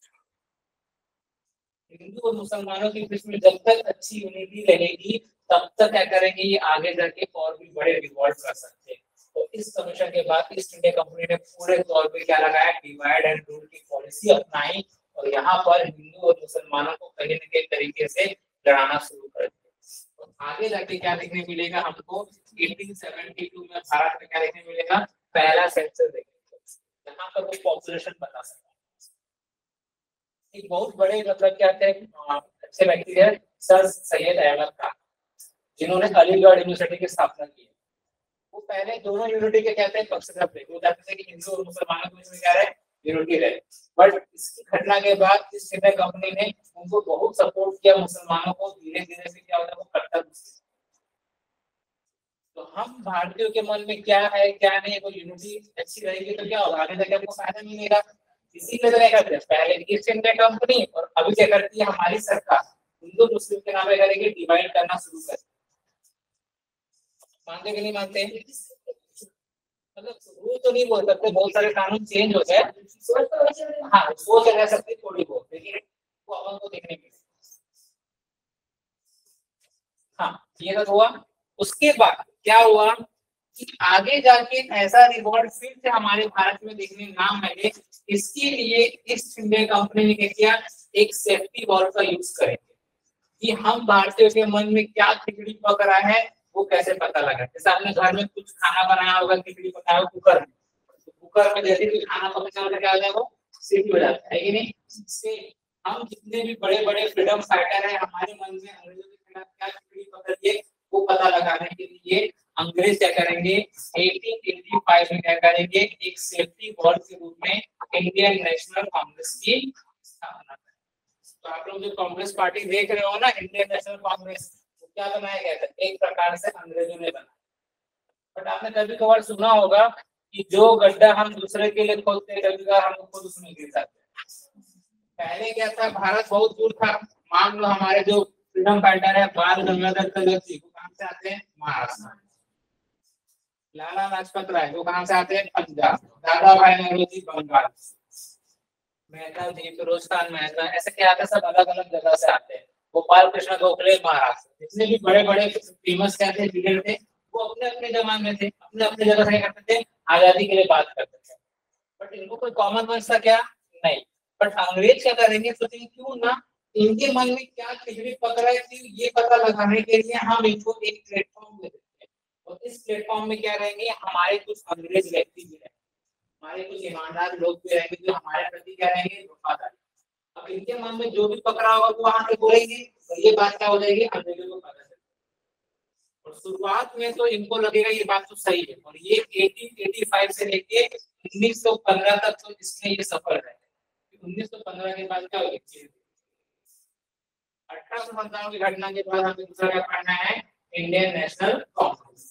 हिंदू और मुसलमानों के बीच में जब तक अच्छी यूनिटी रहेगी तब तक क्या करेंगे, ये आगे जाके और भी बड़े रिवॉल्ट कर सकते हैं। तो इस कमीशन के बाद ईस्ट इंडिया कंपनी ने पूरे तौर पे क्या लगाया, डिवाइड एंड रूल की पॉलिसी अपनाई, और यहाँ पर हिंदू और मुसलमानों को कहीं न कहीं तरीके से लड़ाना शुरू कर दिया। तो आगे जाके क्या देखने मिलेगा हमको, 1872 में भारत में क्या देखने मिलेगा, पहला सेंसस देखने को, यहाँ पर कोई पॉपुलेशन बता सकता है। एक बहुत बड़े मतलब क्या थे अच्छे व्यक्ति है सर सैयद अहमद खान, जिन्होंने अलीगढ़ यूनिवर्सिटी की स्थापना की। वो पहले दोनों यूनिटी के कहते हैं पक्षधर थे, वो कहते थे कि हिंदू और मुसलमानों के बीच में क्या रहे, यूनिटी रहे। बट इसकी घटना के बाद ईस्ट इंडिया कंपनी ने उनको बहुत सपोर्ट किया, मुसलमानों को धीरे धीरे से क्या होता है वो कट्टर। तो हम भारतीयों के मन में क्या है क्या नहीं, वो यूनिटी अच्छी रहेगी तो क्या होगा, आगे जाके हमको फायदा मिलेगा। इसीलिए क्या करते हैं, पहले ईस्ट इंडिया कंपनी और अभी क्या करती है हमारी सरकार, हिंदू मुस्लिम के नाम पे करेगी, डिवाइड करना शुरू कर। मानते कि नहीं मानते, मतलब रूल तो नहीं बोल सकते, बहुत सारे कानून चेंज हो गए, हाँ सोच रह सकते थोड़ी बहुत, लेकिन वो अपन को देखने के लिए। हाँ ये तो हुआ। उसके बाद क्या हुआ कि आगे जाके ऐसा रिवॉर्ड फिर से हमारे भारत में देखने ना मिले, इसके लिए ईस्ट इंडिया कंपनी ने क्या किया, एक सेफ्टी वॉल्व का यूज करेंगे। कि हम भारतीयों के मन में क्या खिचड़ी पक रहा है वो कैसे पता लगा। जैसे आपने घर में कुछ खाना बनाया होगा, खिचड़ी पकाया होगा कुकर में, तो कुकर में जैसे कुछ खाना पकना होता है क्या होता है, वो सीटी हो जाता है कि नहीं। इससे हम जितने भी बड़े बड़े फ्रीडम फाइटर है, हमारे मन में अंग्रेजों के खिलाफ क्या खिचड़ी पक रही है वो पता लगाने के लिए अंग्रेज क्या करेंगे, 1885 में क्या करेंगे, एक सेफ्टी वॉल के रूप में इंडियन नेशनल कांग्रेस की स्थापना करें। तो आप लोग जो कांग्रेस पार्टी देख रहे हो ना, इंडियन नेशनल कांग्रेस, वो क्या बनाया गया था, एक प्रकार से अंग्रेजों ने बनाया। बट आपने कभी कभार सुना होगा कि जो गड्ढा हम दूसरे के लिए खोदते हैं, कभी कभार हम खुद उसमें गिर जाते हैं। पहले क्या था, भारत बहुत दूर था। मान लो हमारे जो फ्रीडम फाइटर है बाल गंगाधर तिलक जी, वो कहां से आते हैं, महाराष्ट्र। लाला लाजपत राय वो कहां से आते हैं, पंजाब। दादा भाई नौरोजी बंगाल। मेहता जी, फिरोज खान मेहता, ऐसे क्या आते हैं, सब अलग अलग जगह से आते हैं। गोपाल कृष्ण गोखले महाराष्ट्र। जितने भी बड़े बड़े फेमस क्या थे, लीडर थे, वो अपने अपने जमाने में थे, अपने अपने जगह से करते थे, आजादी के लिए बात करते थे। बट इनको कोई कॉमन वर्ड था क्या, नहीं। बट अंग्रेज क्या करेंगे, सोचेंगे क्यों ना इनके मन में क्या खिचड़ी पक रहा है, कि ये पता लगाने के लिए हम इनको एक प्लेटफॉर्म दे देते हैं। और इस प्लेटफॉर्म में क्या रहेंगे, हमारे कुछ अंग्रेज व्यक्ति भी रहेंगे, हमारे कुछ ईमानदार लोग भी रहेंगे, जो हमारे प्रति क्या रहेंगे, वफादार। अब इनके मन में जो भी पकड़ा होगा वो वहां से बोलेंगे, तो ये बात क्या हो जाएगी, अंग्रेजों को पता चलेगा। और शुरुआत में तो इनको लगेगा ये बात तो सही है, और ये 1885 से लेके 1915 तक तो इसमें ये सफल रहे। 1915 के बाद क्या हो गया, 1857 की घटना के बाद हमें दूसरा क्या पढ़ना है, Indian National Congress.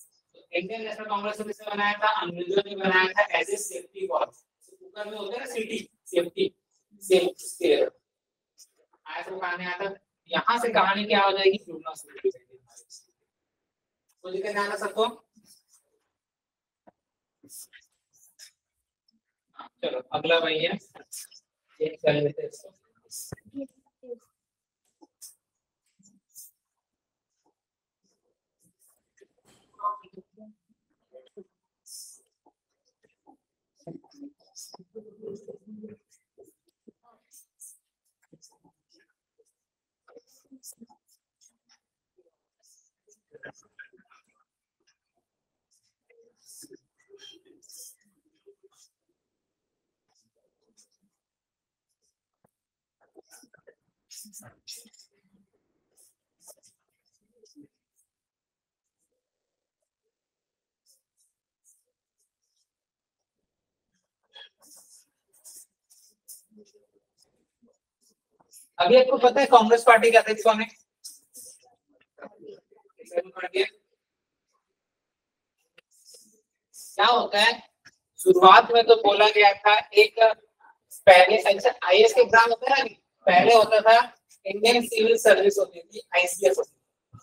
Indian National Congress को किसने बनाया था, अंग्रेजों ने बनाया था as a safety wall. Cooker में होता है ना सिटी, सेफ्टी सेफ्टी आज वो कहानी आता। यहाँ से कहानी क्या हो जाएगी, जुड़ना शुरू हो जाएगी। तो लिखा जाना सबको, चलो अगला भाई है, एक कर लेते हैं। अभी आपको पता है कांग्रेस पार्टी के अध्यक्ष कौन है, क्या होता है, शुरुआत में तो बोला गया था एक पहले, अच्छा आईएएस के एग्जाम होता है ना, पहले होता था इंडियन सिविल सर्विस होती थी, आईसीएस होती थी,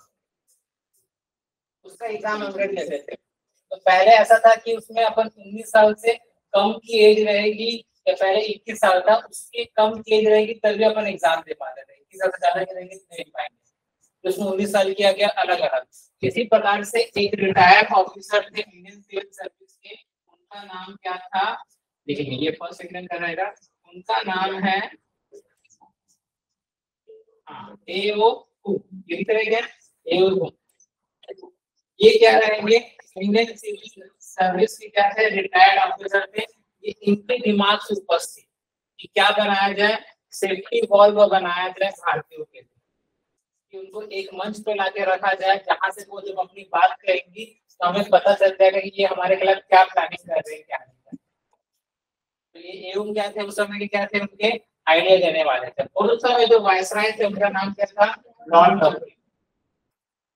उसका एग्जाम अंग्रेज लेते थे। तो पहले ऐसा था कि उसमें अपन 19 साल से कम की एज रहेगी, या पहले 21 साल था, उसकी कम की एज रहेगी तभी अपन एग्जाम दे पाते थे, 21 साल से ज्यादा की रहेंगे नहीं पाएंगे। तो उसमें 19 साल किया गया अलग अलग। इसी प्रकार से एक रिटायर्ड ऑफिसर थे इंडियन सिविल सर्विस के, उनका नाम क्या था, देखिए ये फर्स्ट सेकंड का रहेगा, उनका नाम है ये क्या रहेंगे, इंडियन सिविल सर्विस के क्या थे, रिटायर्ड ऑफिसर थे। ये इनके दिमाग से उपस्थित कि क्या बनाया जाए, सेफ्टी वॉल्व बनाया जाए भारतीयों के लिए, कि उनको एक मंच पे लाके रखा जाए, जहां से वो जब अपनी बात करेंगी तो हमें पता चल जाएगा कि ये हमारे खिलाफ क्या प्लानिंग कर रहे हैं, क्या नहीं कर रहे। तो ये एवं क्या थे उस समय के, क्या थे उनके आइडिया देने वाले थे। और उस समय जो वायसराय थे उनका नाम क्या था, लॉर्ड डफरी।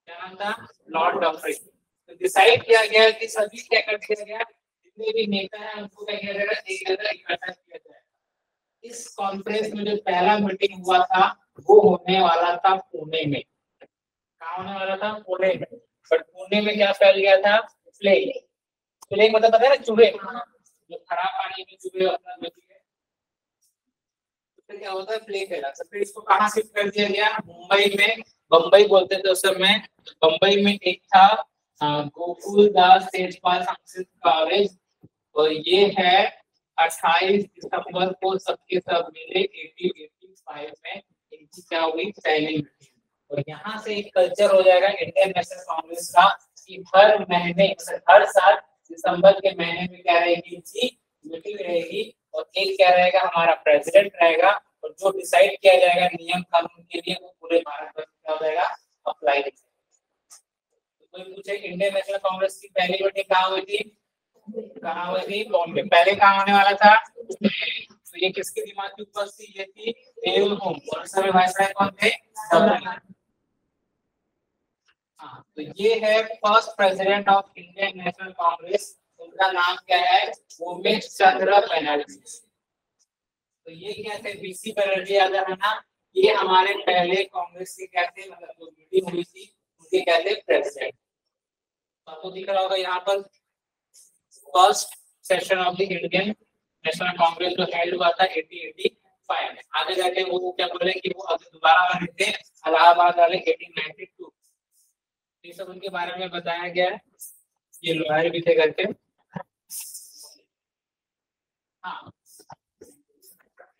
क्या नाम था, लॉर्ड डफरी। तो डिसाइड किया गया कि सभी क्या कर दिया गया, जितने भी नेता हैं उनको क्या किया जाएगा, एक जगह इकट्ठा किया जाएगा। इस कॉन्फ्रेंस में जो पहला मीटिंग हुआ था वो होने वाला था पुणे में। कहाँ होने वाला था, पुणे में। बट पुणे में क्या फैल गया था, प्लेग। प्लेग मतलब पता है ना, चूहे, जो खराब पानी में चूहे अपना बच गए, तो क्या होता है, प्लेग फैला। तो फिर इसको कहाँ शिफ्ट कर दिया गया, मुंबई में। बम्बई बोलते थे उस समय। बम्बई में एक था गोकुल दास तेजपाल संस्कृत कॉलेज, और ये है 28 दिसंबर को सबके सब मिले 1885 में इनकी क्या हुई, पहली मीटिंग। तो यहाँ से एक कल्चर हो जाएगा इंडियन नेशनल कांग्रेस का कि हर महीने हर साल दिसंबर के महीने में क्या रहेगी, इनकी मीटिंग रहेगी और एक क्या रहेगा, हमारा प्रेसिडेंट रहेगा और जो डिसाइड किया जाएगा नियम कानून के लिए वो पूरे भारत में क्या हो जाएगा, अप्लाई। तो कोई पूछे इंडियन नेशनल कांग्रेस की पहली मीटिंग कहाँ हुई थी, बॉम्बे। पहले कहाँ होने वाला था, तो ये किसके दिमाग की ऊपर थी, ये थी नेहरू होम और उस समय वाइसराय कौन थे, हाँ। तो ये है first president of Indian National Congress, उनका नाम क्या है, उमेश चंद्र बनर्जी। तो ये क्या थे, बीसी बनर्जी याद है ना, ये हमारे पहले कांग्रेस के क्या थे, मतलब जो मीटिंग हुई थी उनके क्या थे, प्रेसिडेंट। आपको दिख रहा होगा यहाँ पर first session of the Indian National Congress जो हेल्ड हुआ था 1885 में। आगे जाके वो क्या बोले कि वो अभी दोबारा बने थे इलाहाबाद वाले 1892। ये सब उनके बारे में बताया गया है, ये लोहार भी थे करके। हाँ,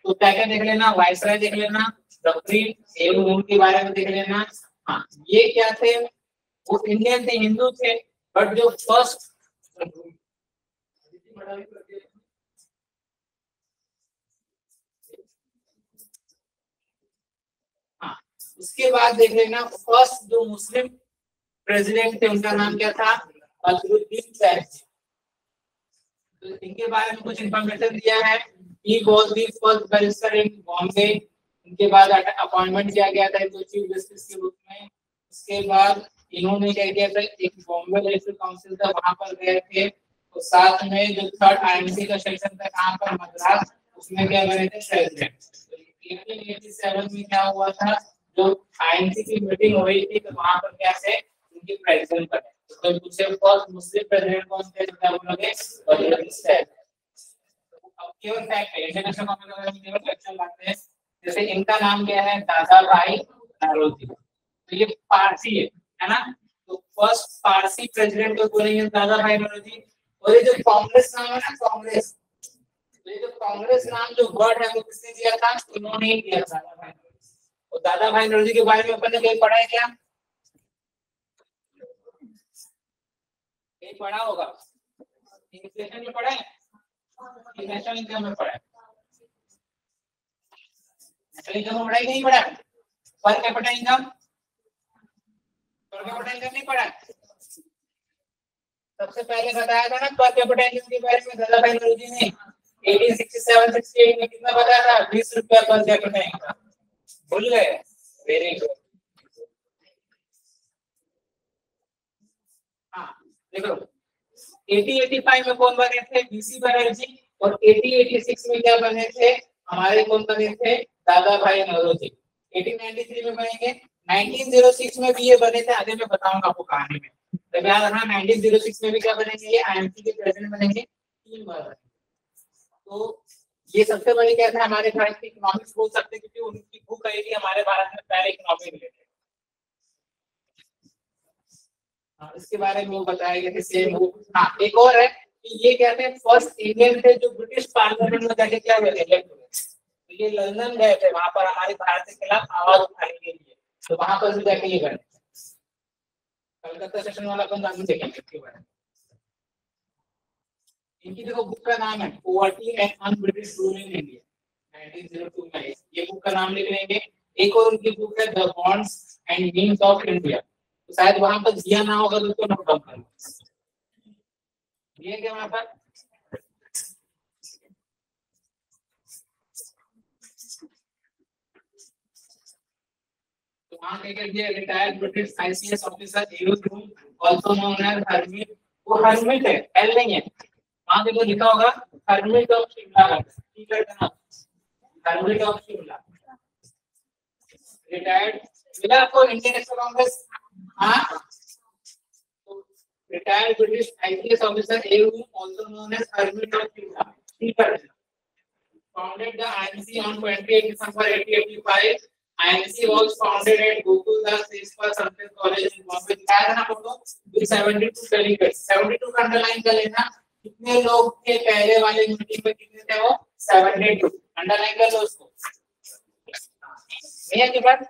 तो क्या क्या देख लेना, वाइसराय देख लेना, के बारे में देख लेना। हाँ, ये क्या थे, वो इंडियन थे, हिंदू थे, बट जो फर्स्ट हाँ, उसके बाद देख लेना फर्स्ट जो मुस्लिम प्रेसिडेंट थे उनका नाम क्या था, अजरुद्दीन सैयद। तो इनके बारे में कुछ इंफॉर्मेशन दिया है। He was the first barrister in Bombay। इनके बाद अपॉइंटमेंट किया गया था इनको चीफ जस्टिस के रूप में। उसके बाद इन्होंने क्या किया था, एक बॉम्बे लेजिस्लेटिव काउंसिल था वहां पर गए थे, और साथ में जो थर्ड आईएनसी का सेक्शन था कहां पर, मद्रास, उसमें क्या बने थे, प्रेसिडेंट। 1887 में क्या हुआ था, जो आईएनसी की मीटिंग हुई थी तो वहां पर क्या थे, उनके प्रेसिडेंट बने। तो पूछे फर्स्ट मुस्लिम प्रेसिडेंट कौन थे, तो क्या बोलोगे, अजरुद्दीन सैयद। अब केवल फैक्ट है, इंटरनेशनल कम्युनिटी में केवल फैक्चुअल बातें हैं। जैसे इनका नाम क्या है, दादा भाई नौरोजी। तो ये पारसी है ना, तो फर्स्ट पारसी प्रेसिडेंट को बोलेंगे दादा भाई नौरोजी। और ये जो कांग्रेस नाम है ना, कांग्रेस, तो ये जो कांग्रेस नाम जो वर्ड है वो किसने दिया था, उन्होंने ही दिया था, दादा भाई नौरोजी। और दादा भाई नौरोजी के बारे में अपन ने कहीं पढ़ा है क्या, कहीं पढ़ा होगा, इन्फ्लेशन में पढ़ा है, नेशनल इनकम में पढ़ा है, नेशनल इनकम में पढ़ा है, नहीं पढ़ा, per capita income, per capita income नहीं पढ़ा। सबसे पहले बताया था ना पर कैपिटा इनकम के बारे में दादा भाई नौरोजी ने 1867-68 में कितना बताया था, 20 रुपया पर कैपिटा इनकम। भूल गए, वेरी गुड। हाँ देखो, 1885 में कौन बने थे, बीसी बनर्जी, और 1886 में क्या बने थे, हमारे कौन बने थे, दादा भाई नौरोजी। 1893 में बनेंगे, 1906 में भी ये बने थे, आगे मैं बताऊंगा आपको कहानी में। तो याद रखना 1906 में भी क्या बनेंगे, ये आईएमसी के प्रेसिडेंट बनेंगे 3 बार। तो ये सबसे बड़ी क्या था, हमारे भारत की इकोनॉमिक्स बोल सकते हैं, क्योंकि उनकी बुक आई थी हमारे भारत में पहले इकोनॉमी रिलेटेड। इसके बारे में वो बताया गया कि सेम वो। हाँ, एक और है कि ये कहते हैं फर्स्ट इंडियन थे जो ब्रिटिश पार्लियामेंट में जाके क्या हुए, इलेक्ट हुए। तो ये लंदन गए थे, वहां पर हमारे भारत के खिलाफ आवाज उठाने के लिए, तो वहां पर भी जाके ये गए। कलकत्ता सेशन वाला अपन आगे देखेंगे इसके बारे में। इनकी देखो बुक का नाम है poverty and un British rule in India 1902 में, ये बुक का नाम लिख लेंगे। एक और उनकी बुक है the bonds and means of India, तो शायद वहां पर दिया ना होगा तो उसको नोट डाउन कर लो। ये क्या वहां पर, तो वहां क्या दिया, retired British ICS officer also known as hermit. वो हरमिट है, एल नहीं है, वहां देखो लिखा होगा हरमिट ऑफ शिमला, ठीक है ना, हरमिट ऑफ शिमला। रिटायर्ड मिला आपको इंडियन नेशनल कांग्रेस। हाँ, retired British IPS officer AU, also known as Hermit of Shimla. Founded the INC on 28 December 1885. INC was founded at Gokuldas Principal Sunset College in Bombay. क्या ना photo 72 delegates, 72 का underline कर लेना। कितने लोग थे पहले वाले मीटिंग में, कितने थे वो, 72, अंडरलाइन कर लो उसको। भैया के बाद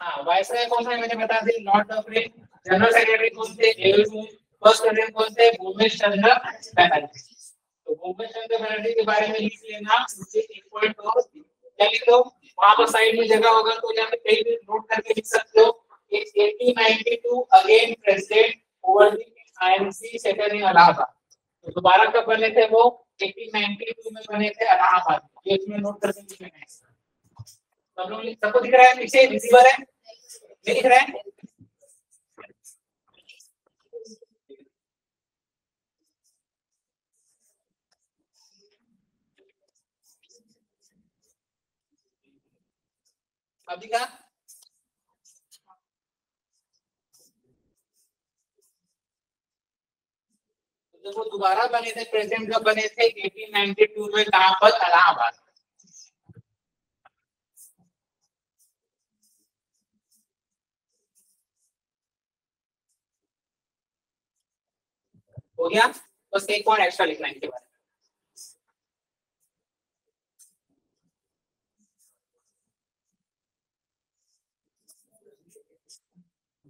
हाँ, वाइसराय कौन सा मैंने बता दी, लॉर्ड डफरिन। जनरल सेक्रेटरी कौन थे, डेविड मून। फर्स्ट प्रेसिडेंट कौन थे, भूपेश चंद्र बनर्जी। तो भूपेश चंद्र बनर्जी के बारे में लिख लेना, मुझे एक पॉइंट और क्या लिख दो, वहां पर साइड में जगह होगा तो यहाँ पे कहीं भी नोट करके लिख सकते हो। 1892 again president over the INC secretary इन इलाहाबाद। तो दोबारा कब बने थे वो, 1892 में बने थे इलाहाबाद। ये इसमें नोट करके लिखना है। सब लोग सबको दिख रहा है, पीछे विजिबल है, नहीं दिख रहा है? अब दिखा? जब वो दोबारा बने थे, प्रेसिडेंट कब बने थे, 1892 में, कहां पर, इलाहाबाद। हो गया? बस एक पॉइंट एक्स्ट्रा लिखना है इनके बारे में।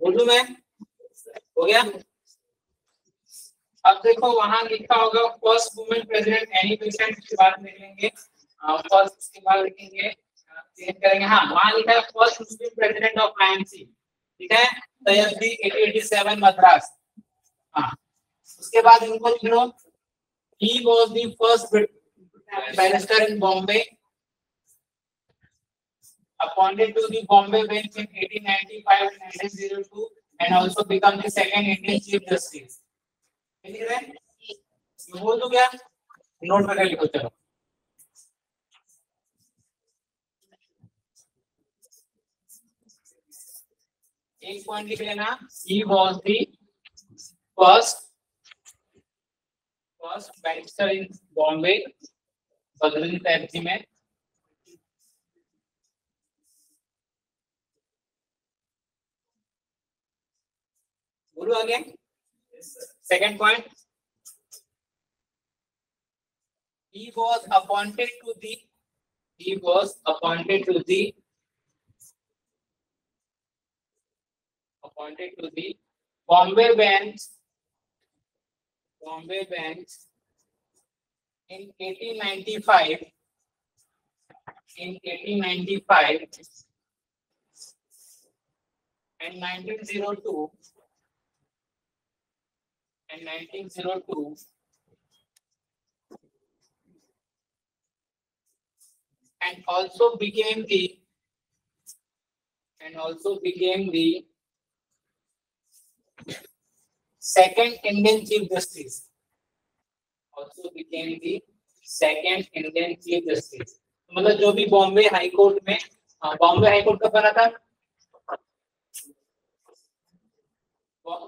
बोलूं मैं? हो गया? अब देखो वहां लिखा होगा first women president Annie Besant, के बाद लिखेंगे फर्स्ट, उसके बाद लिखेंगे चेंज करेंगे। हाँ, वहां लिखा है first Muslim president of INC, ठीक है, तैयबी 1887 मद्रास। हाँ, उसके बाद इनको लिख लो, he was the first barrister in Bombay, appointed to the Bombay bench in 1895 and 1902 and also become the second Indian Chief Justice। ठीक है? ये बोल दो क्या? नोट करके लिखो चलो। एक पॉइंट लिख लेना, he was the first barrister in Bombay, Badruddin Tyabji में। बोलो आगे। Second point, he was appointed to the Bombay bench in 1895 and 1902 and also became the second Indian Chief Justice। मतलब जो भी बॉम्बे हाई कोर्ट में, बॉम्बे हाई कोर्ट कब बना था?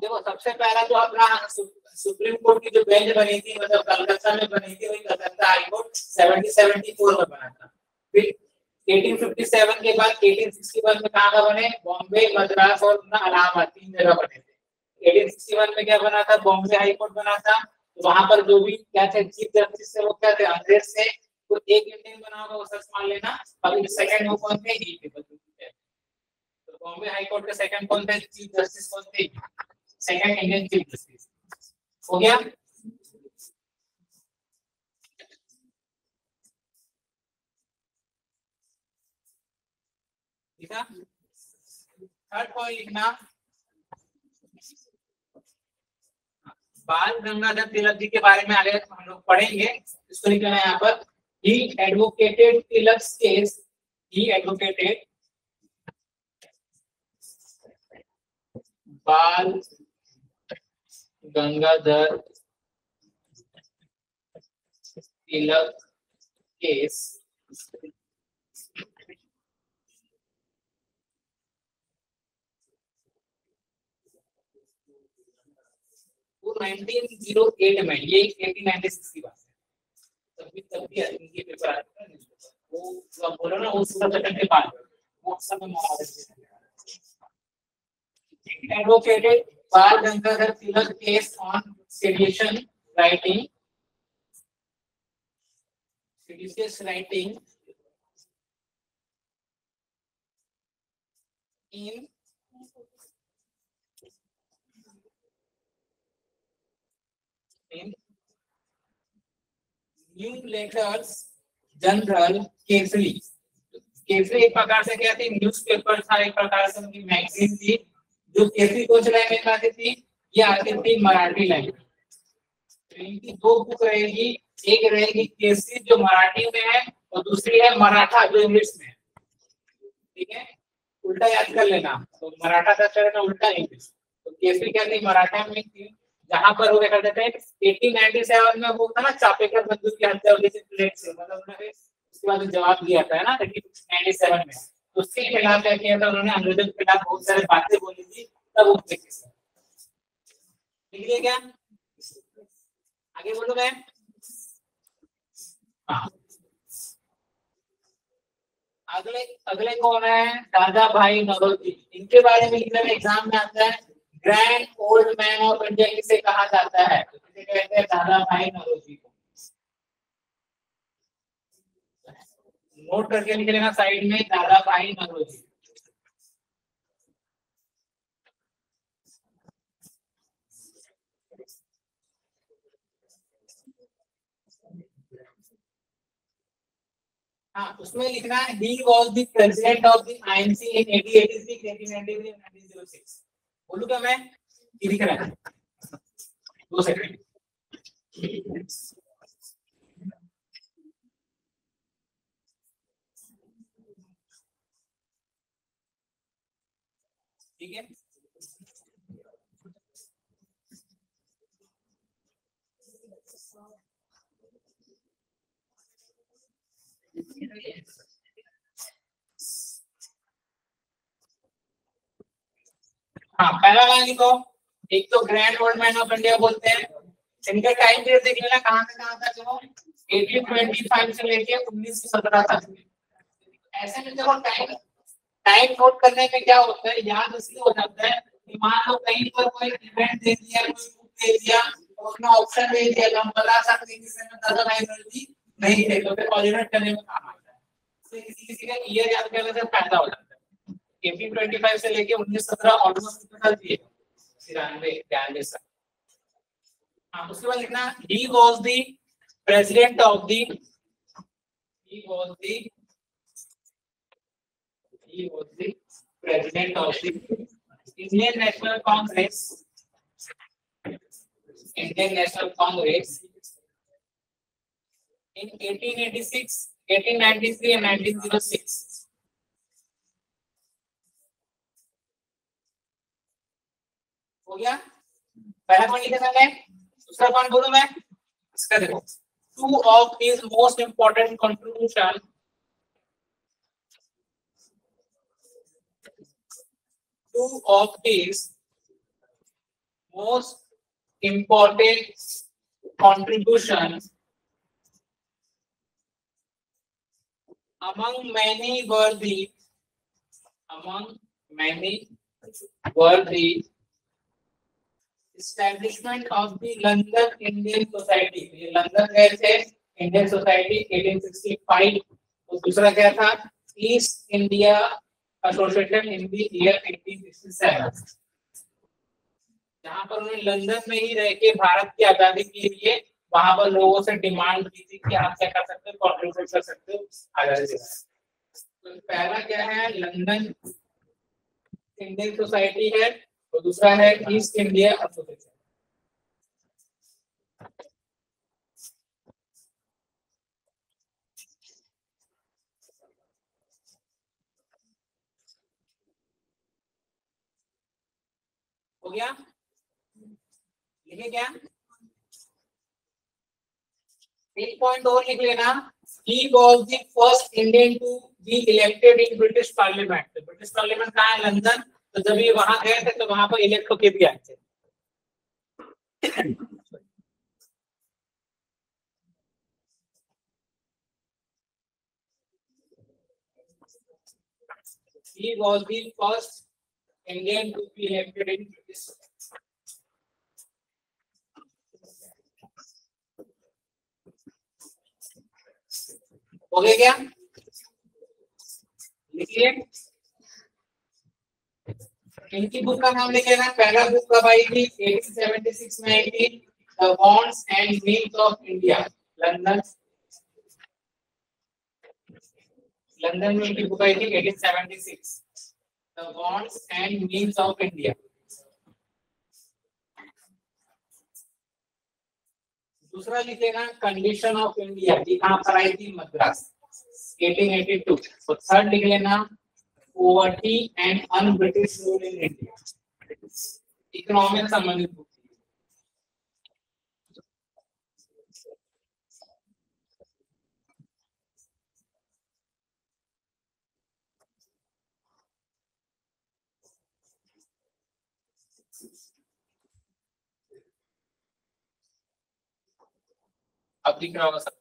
देखो सबसे पहला जो अपना सुप्रीम कोर्ट की जो बेंच बनी थी, मतलब कलकत्ता में बनी थी, वही कलकत्ता हाई कोर्ट 1774 में बना था। फिर 1857 के बाद 1861 में कहाँ का बने, बॉम्बे, मद्रास और इलाहाबाद, 3 जगह बने थे। 1861 में क्या बना था, बॉम्बे हाई कोर्ट बना था। तो वहां पर जो भी क्या थे चीफ जस्टिस से, वो क्या थे, अंग्रेज से। तो एक इंडियन बना होगा वो सच मान लेना। अभी सेकंड वो कौन थे, ही थे। तो बॉम्बे हाई कोर्ट के सेकंड कौन थे, चीफ जस्टिस कौन थे, सेकंड इंडियन चीफ जस्टिस। हो गया? ठीक है? थर्ड पॉइंट लिखना, बाल गंगाधर तिलक जी के बारे में आगे हम लोग पढ़ेंगे। इसको लिखना है यहाँ पर, he advocated Tilak's case, बाल गंगाधर तिलक केस वो 1908 में, ये 1896 की बात है। तभी इनके पेपर आते हैं, वो बोलो ना, उस सेकंड के बाद वो सब में advocated Bal Gangadhar Tilak case on seditious writing in new letters general Kesari. Kesari एक प्रकार से क्या थी, न्यूज़पेपर था, एक प्रकार से उनकी मैगजीन थी। जो केसरी कोच लैंग्वेज में आती थी, ये आती थी मराठी लैंग्वेज। इनकी दो बुक रहेगी, एक रहेगी केसरी जो मराठी में है और दूसरी है मराठा जो इंग्लिश में है। ठीक है, उल्टा याद कर लेना, तो मराठा का चलेगा उल्टा इंग्लिश। तो केसरी क्या थी, मराठा में थी, जहां पर वो क्या करते थे 1897 में वो था ना चापेकर बंदूक की हत्या हुई थी प्लेट से, मतलब उन्होंने उसके बाद जवाब दिया था ना 1897 में, तो उसके खिलाफ क्या किया था उन्होंने, अंग्रेजों के खिलाफ बहुत सारी बातें बोली थी, तब वो केस ठीक है क्या, आगे बोलो मैं। हाँ, अगले अगले कौन है, दादा भाई नौरोजी। इनके बारे में लिखने में एग्जाम में आता है, grand old man of India किसे कहा जाता है, तो किसे कहते हैं, दादा भाई नौरोजी को। नोट करके लिख लेना साइड में, दादा भाई नौरोजी। हाँ, उसमें लिखना है he was the president of the INC in 1886, 1893 and 1906। बोलूँ क्या मैं, ये लिख रहा है, 2 सेकंड। ठीक है, हाँ पहला लाइन लिखो। एक तो grand old man of India बोलते हैं, इनका टाइम पीरियड देख लेना कहां से कहां तक हो, 1825 से लेके 1917 तक। ऐसे में देखो टाइम टाइम नोट करने में क्या होता है, याद इसलिए हो जाता है कि मान लो कहीं पर कोई इवेंट दे दिया, कोई बुक दे दिया, उसमें ऑप्शन दे दिया, तो हम बता सकते हैं कि इसमें दादा भाई नौरोजी नहीं थे, तो फिर कोऑर्डिनेट करने में काम आता है। तो किसी किसी का ईयर याद करने से फायदा हो जाता है। 1825 से लेके 1917 ऑलमोस्ट कितना दिए, 93 92 तक। हाँ, उसके बाद लिखना he was the president of the he was the president of the Indian National Congress, Indian National Congress in 1886, 1893 and 1906। हो गया, पहला पॉइंट लिखा मैंने, दूसरा पॉइंट बोलूं मैं, इसका देखो, two of his most important contribution, two of his most important contributions among many were the establishment of the London Indian Society। ये लंदन गए थे इंडियन सोसाइटी 1865, और दूसरा क्या था, east India association in the year 1867, जहां पर उन्होंने लंदन में ही रह के भारत की आजादी के लिए वहां पर लोगों से डिमांड की थी कि आप क्या कर सकते हो, कॉन्ट्रीब्यूट कर सकते हो आजादी के। तो पहला क्या है, लंदन इंडियन सोसाइटी है, और दूसरा है ईस्ट इंडिया एसोसिएशन। हो गया, लिखे क्या, एक पॉइंट और लिख लेना, he was the first Indian to be elected in British Parliament। तो ब्रिटिश पार्लियामेंट कहाँ है, लंदन, तो जब ये वहां गए थे तो वहां पर इलेक्ट होके भी आए थे। He was the first Indian to be elected in British। हो गया क्या, लिखिए, इनकी बुक का नाम लिखे ना, पहला बुक कब आई थी? 1876 में आई थी, the bonds and means of India, London. London में इनकी बुक आई थी 1876, the bonds and means of India. दूसरा लिखेगा कंडीशन ऑफ इंडिया, ये कहां पर आई थी? मद्रास, 1882। तो थर्ड लिख लेना poverty and un British rule in India, economic संबंधित बुक। अब दिख रहा होगा सब।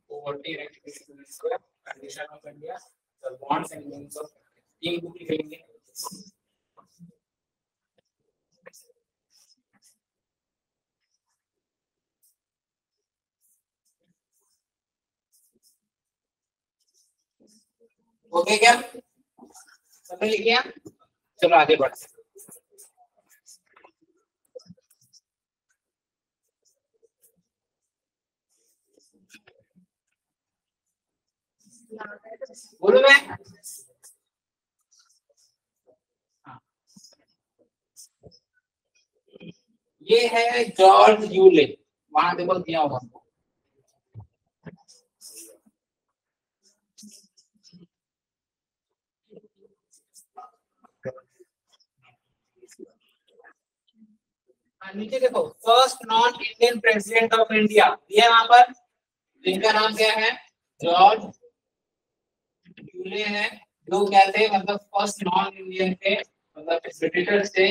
Poverty and condition of India, the bonds and means of, तीन बुक लिखेंगे। ओके क्या समझ लिया? चलो आगे बढ़ते। बोलो मैं, ये है जॉर्ज यूले, वहां देखो दिया होगा। नीचे देखो, first non Indian president of India, ये वहां पर, इनका नाम क्या है? जॉर्ज यूले है, जो क्या थे, मतलब फर्स्ट नॉन इंडियन थे, मतलब ब्रिटिशर्स थे।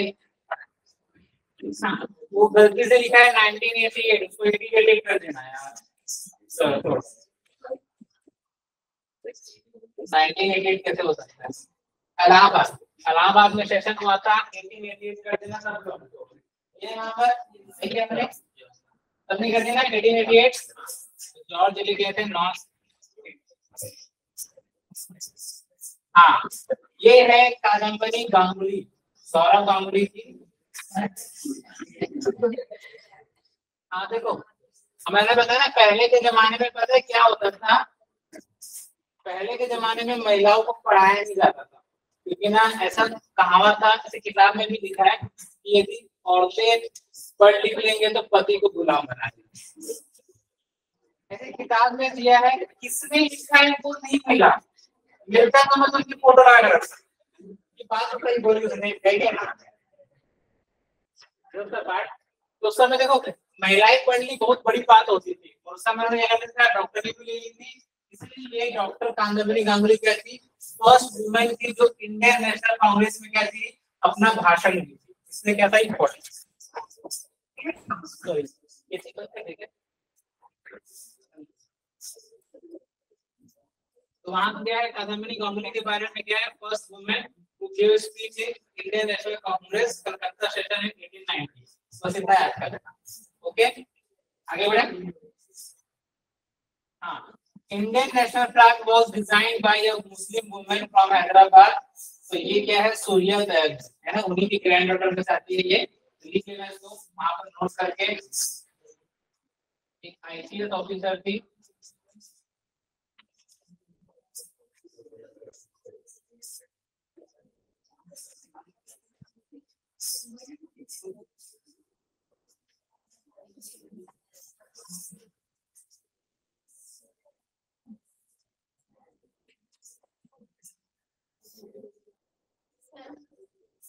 वो गलती से लिखा है 1988, उसको 88 कर देना यार सर। 1988 कैसे हो सकता है? इलाहाबाद, इलाहाबाद में सेशन हुआ था, 1888 कर देना सब। ये यहाँ पर सही है, हमने सबने कर देना 1888। जॉर्ज यूले गए थे नॉर्थ। हाँ, ये है कादम्बरी गांगुली, सौरभ गांगुली की। हाँ देखो, मैंने बताया ना, पहले के जमाने में पता है क्या होता था? पहले के जमाने में महिलाओं को पढ़ाया नहीं जाता था, क्योंकि ना ऐसा कहावत था, जैसे किताब में भी लिखा है कि यदि औरतें पढ़ लिख लेंगे तो पति को गुलाम बना देंगे। ऐसे किताब में दिया है, किसने लिखा है वो नहीं मिला, मिलता तो मतलब की फोटो लगा कर रखा, ये बात सही बोली उसने, कही है ना। तो उस समय देखो, महिलाएं पढ़नी बहुत बड़ी बात होती थी, और उस समय डॉक्टरी भी ले ली थी, इसलिए ये डॉक्टर कादम्बरी गांगुली क्या थी? फर्स्ट वुमेन थी जो इंडियन नेशनल कांग्रेस में क्या थी? अपना भाषण दी थी। इसने क्या था? इम्पोर्टेंट। तो वहां क्या है? कादम्बरी गांगुली के बारे में क्या है? First women who gave speech in Indian National Congress Calcutta session in 1890। बस इतना याद करना। ओके, आगे बढ़े। हाँ, Indian national flag was designed by a Muslim woman from Hyderabad। तो ये क्या है? सूर्या दैल है ना, उन्हीं की ग्रैंड डॉटर के साथ ये लिख लेना इसको वहां पर नोट करके। एक आईसीएस ऑफिसर थी,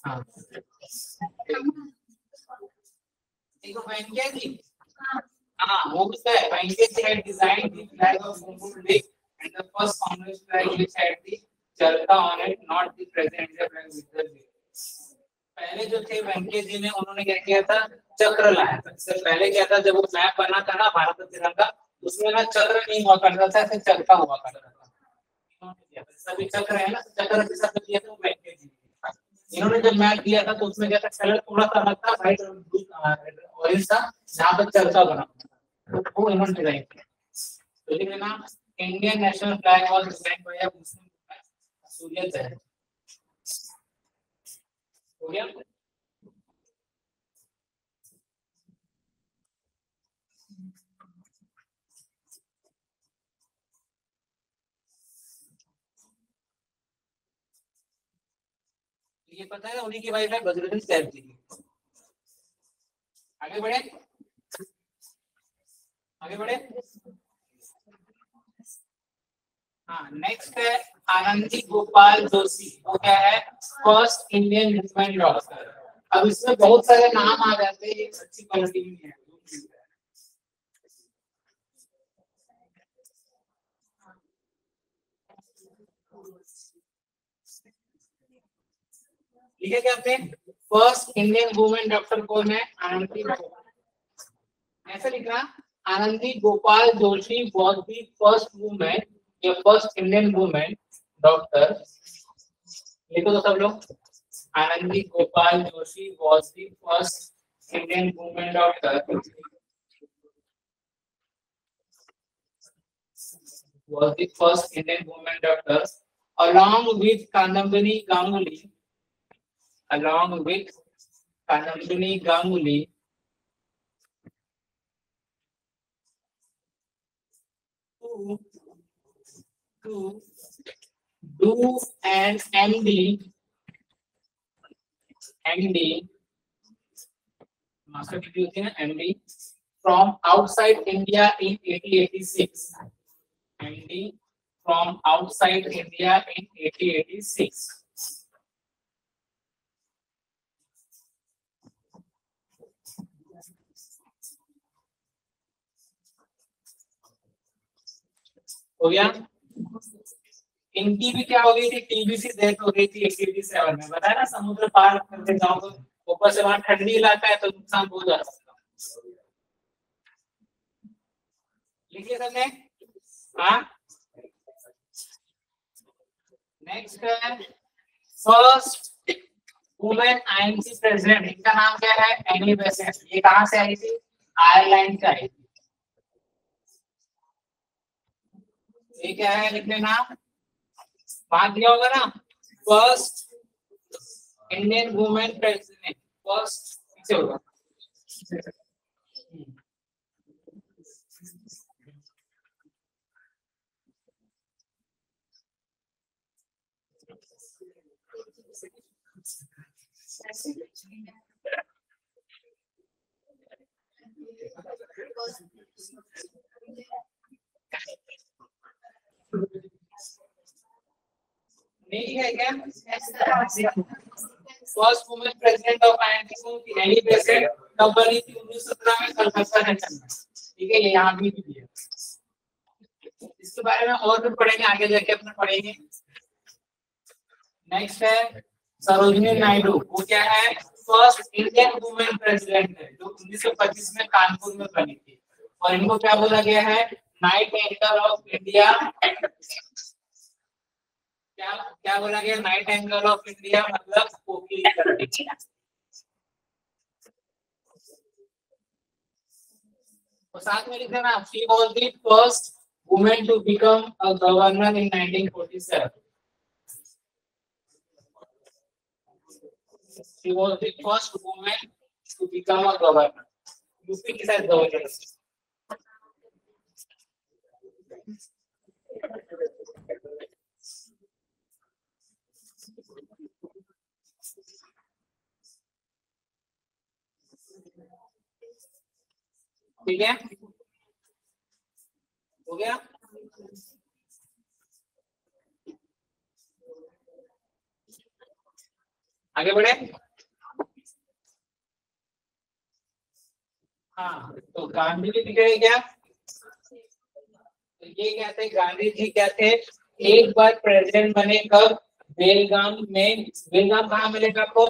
हाँ देखो वेंकैया जी, हाँ वो किसका है? वेंकैया जी had designed the flag of Gumbud Lake and the first Congress flag which had the चरखा on it, not the presidential flag with the wheel। पहले जो थे वेंकैया जी ने, उन्होंने क्या किया था? चक्र लाया था। इससे पहले क्या था? जब वो मैप बना था ना भारत का तिरंगा, उसमें ना चक्र नहीं हुआ करता था, सिर्फ चरखा हुआ करता था। सभी चक्र है ना, चक्र के साथ दिया था वेंकैया जी। इन्होंने जब मैप दिया था तो उसमें क्या था? कलर थोड़ा सा अलग था, व्हाइट और ब्लू ऑरेंज था, जहाँ पर चरखा बना, तो वो इन्होंने डिजाइन किया। तो लिख लेना Indian national flag was designed by Surya Dutt. हो गया। ये पता है उन्हीं की वाइफ है बजरंग साहब जी की। आगे बढ़े, आगे बढ़े। हाँ, नेक्स्ट है आनंदी गोपाल जोशी। वो क्या है? First Indian women doctor. अब इसमें बहुत सारे नाम आ जाते हैं, अच्छी क्वालिटी में है। ठीक है क्या आपने? फर्स्ट इंडियन वुमेन डॉक्टर कौन है? आनंदी गोपाल। ऐसा लिखना, Anandi Gopal Joshi was the first women या फर्स्ट इंडियन वुमेन डॉक्टर। लिखो तो सब लोग, Anandi Gopal Joshi was the first Indian women doctor. Was the first Indian woman doctor, along with Kanambini Ganguly. Along with Kanambini Ganguly, to do an MD, master degree होती है ना, MD from outside India in 1886. MD from outside India in 1886. हो गया। इनकी भी क्या हो गई थी? टीबी से डेथ हो गई थी 1887 में। बताया ना, समुद्र पार करके जाओ, ऊपर से वहां ठंडी इलाका है तो नुकसान हो जा सकता है। लिखिए सबने। हाँ, नेक्स्ट है फर्स्ट वुमेन आईएनसी प्रेसिडेंट। इनका नाम क्या है? Annie Besant. ये कहां से आई थी? आयरलैंड से आई थी। ये क्या है? लिख लेना, बात दिया होगा ना, first Indian women president. First पीछे होगा। नहीं है क्या? First women president of INC Annie Besant कब बनी थी? 1917 में कलकत्ता जंक्शन में। ठीक है, ये यहाँ भी दिया। इसके बारे में और भी पढ़ेंगे, आगे जाके अपने पढ़ेंगे। नेक्स्ट है सरोजिनी नायडू। वो क्या है? फर्स्ट इंडियन वुमेन प्रेसिडेंट है, जो 1925 में कानपुर में बनी थी। और इनको क्या बोला गया है? Night angle of India. क्या बोला गया? नाइट एंगल ऑफ इंडिया, मतलब कोकिल। और साथ में लिख देना, she was the first women to become a governor in 1947। She was the first women to become a governor. UP के साथ गवर्नर। ठीक है, हो गया। आगे बढ़े। हाँ, तो गांधी जी दिख रहे क्या? तो ये क्या थे? गांधी जी क्या थे? एक बार प्रेसिडेंट बने, कब? बेलगाम में। बेलगाम कहाँ मिलेगा आपको?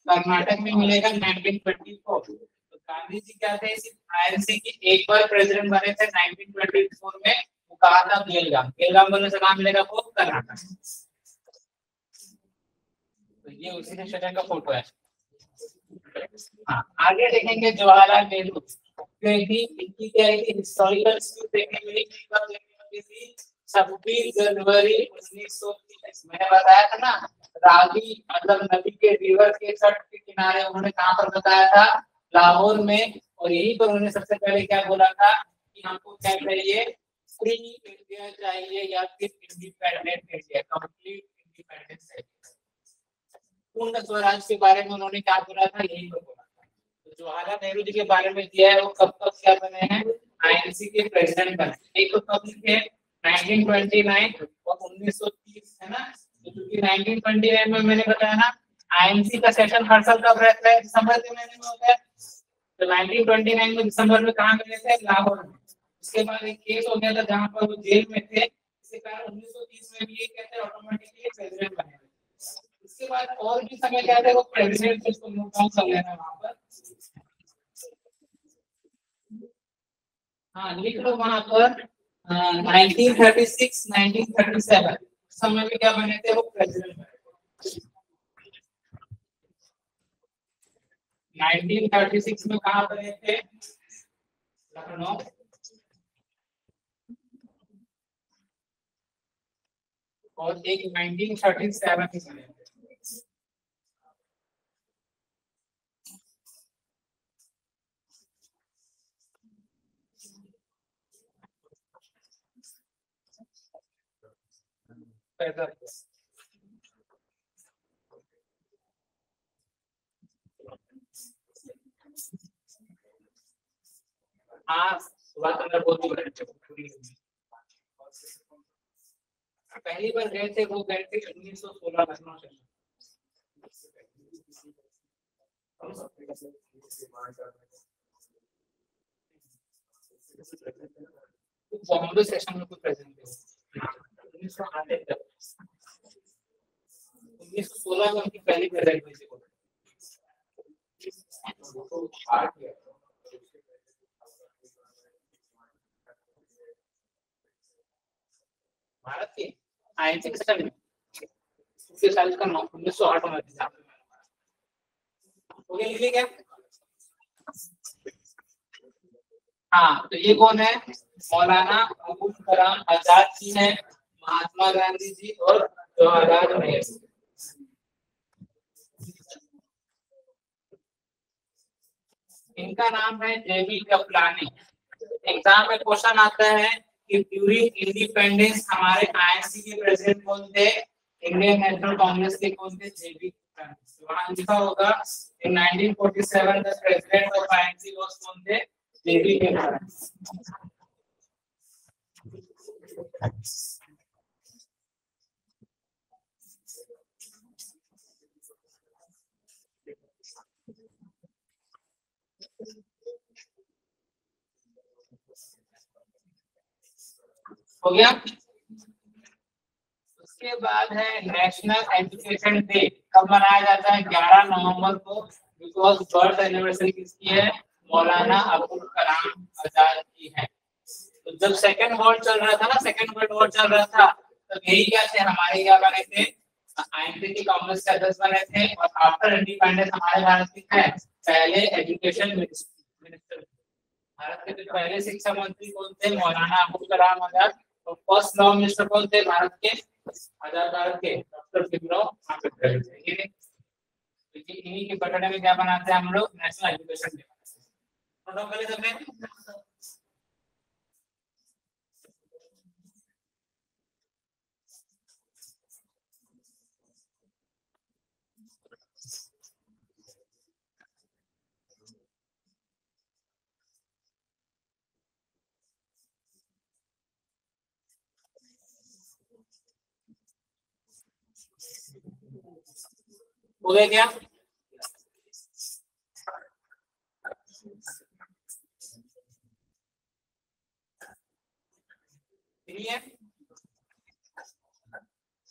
कर्नाटक में मिलेगा 1924। तो गांधी जी क्या थे? आईएनसी की एक बार प्रेसिडेंट बने थे 1924 में। वो कहा था बेलगाम। बेलगाम बनने से कहाँ मिलेगा आपको? कर्नाटक। तो ये उसी के शहर का फोटो है। हाँ, आगे देखेंगे जवाहरलाल नेहरू। इनकी क्या है? हिस्टोरिकल देखने मिलेगी। की थी 26 जनवरी 1930। मैंने बताया था ना, रावी मतलब नदी के रिवर के तट के किनारे उन्होंने कहाँ पर बताया था, लाहौर में। और यहीं पर उन्होंने सबसे पहले क्या बोला था कि हमको क्या चाहिए, फ्री इंडिया चाहिए या फिर इंडिपेंडेंट इंडिया, कंप्लीट इंडिपेंडेंस चाहिए। पूर्ण स्वराज के बारे में उन्होंने क्या बोला था, यही तो बोला था। तो जवाहरलाल नेहरू जी के बारे में दिया है, वो कब तक क्या बने हैं, आईएनसी के प्रेसिडेंट बने। एक तो कब लिखे 1929 और 1930 है ना। तो क्योंकि 1929 में मैंने बताया ना, आईएनसी का सेशन हर साल कब रहता है, दिसंबर के महीने में होता है। तो 1929 में दिसंबर में कहाँ गए थे, लाहौर में। उसके बाद एक केस हो गया था जहाँ पर वो जेल में थे, इसके कारण 1930 में भी ये कहते हैं ऑटोमेटिकली प्रेसिडेंट बने। उसके बाद और भी समय क्या था, वो प्रेसिडेंट उसको नोट डाउन कर लेना वहां पर। हाँ लिख लो वहां पर 1936 1937 समय में क्या बने थे, वो प्रेसिडेंट बने। 1936 में कहाँ बने थे, लखनऊ। और एक 1937 में बने थे। हाँ सुभाष चंद्र बोस जी गए थे। पहली बार गए थे, वो गए थे 1916 लखनऊ से। बॉम्बे सेशन में कुछ प्रेजेंट थे 1916 में उनकी पहली प्रेजेंट हुई थी। भारत की आईएनसी के सेशन में उसके साल का 1908 में था। हो गया, लिखिए क्या। हाँ तो ये कौन है, मौलाना अबुल कलाम आजाद जी हैं, महात्मा गांधी जी और जवाहरलाल नेहरू। इनका नाम है जेबी कृपलानी। एग्जाम में क्वेश्चन आता है कि ड्यूरिंग इंडिपेंडेंस हमारे आईएनसी के प्रेसिडेंट कौन थे, इंडियन नेशनल कांग्रेस के कौन थे, जेबी कृपलानी। वहां लिखा होगा इन 1947 the president of INC was कौन थे, जेबी कृपलानी। हो गया। उसके बाद है नेशनल एजुकेशन डे। कब मनाया जाता है, 11 नवंबर को। बिकॉज बर्थ एनिवर्सरी किसकी है, मौलाना अबुल कलाम आजाद की है। तो जब सेकंड वर्ल्ड चल रहा था ना, सेकंड वर्ल्ड वॉर चल रहा था, तो यही क्या थे, हमारे क्या बने थे, आईएनसी की कांग्रेस के अध्यक्ष बने थे। और आफ्टर इंडिपेंडेंस हमारे भारत के है पहले एजुकेशन मिनिस्टर। भारत के पहले शिक्षा मंत्री कौन थे, मौलाना अबुल कलाम आजाद। और फर्स्ट लॉ मिनिस्टर कौन थे भारत के, आजाद भारत के डॉक्टर भीमराव अम्बेडकर। इन्हीं के बर्थडे में क्या बनाते हैं हम लोग, नेशनल एजुकेशन डे। हो गया क्या,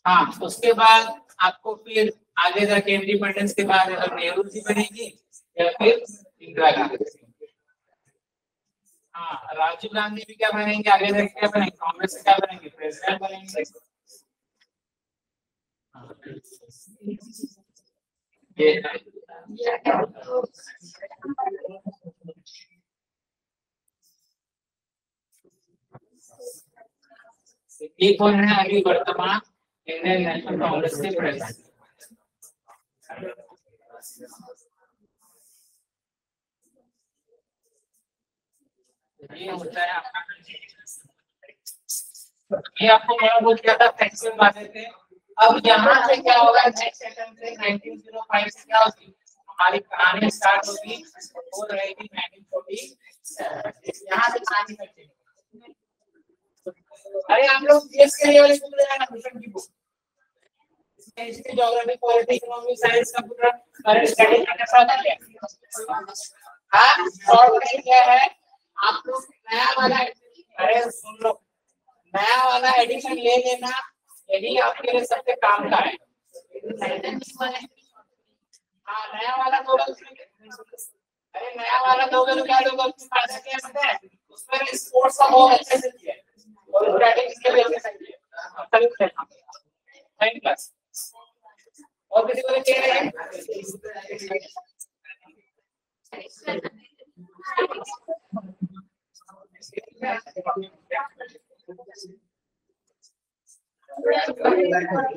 हाँ। उसके बाद आपको फिर आगे जाके इंडिपेंडेंस के बाद नेहरू जी बनेगी या फिर इंदिरा गांधी। हाँ राजीव गांधी भी क्या बनेंगे, आगे जाके क्या बनेंगे, कांग्रेस से क्या बनेंगे, प्रेसिडेंट बनेंगे। ये कौन है अभी वर्तमान इंडियन नेशनल कांग्रेस के प्रेसिडेंट। ये होता है आपका, ये आपको मैं बोल क्या था फ्रैक्शन वाले थे। अब यहाँ से क्या होगा, नेक्स्ट सेशन से 1905 से क्या होगी हमारी कहानी स्टार्ट होगी, हो रहेगी 1940। यहाँ से कहानी कंटिन्यू। अरे आप लोग जीएस के लिए वाले बुक ले आना, मिशन की बुक, इसमें history, geography, polity, economy, science का पूरा करंट स्टडी का साथ है। हां शॉर्ट में क्या है, आप लोग नया वाला, अरे सुन लो, नया वाला एडिशन ले लेना, यही आपके लिए सबसे काम का है। हाँ नया वाला दोगे, अरे नया वाला दोगे तो क्या दोगे, उसमें फायदा क्या है, उसमें स्पोर्ट्स का बहुत अच्छे से किया है और स्ट्रैटेजी के भी अच्छे से किया है। थैंक क्लास और किसी को कह रहे हैं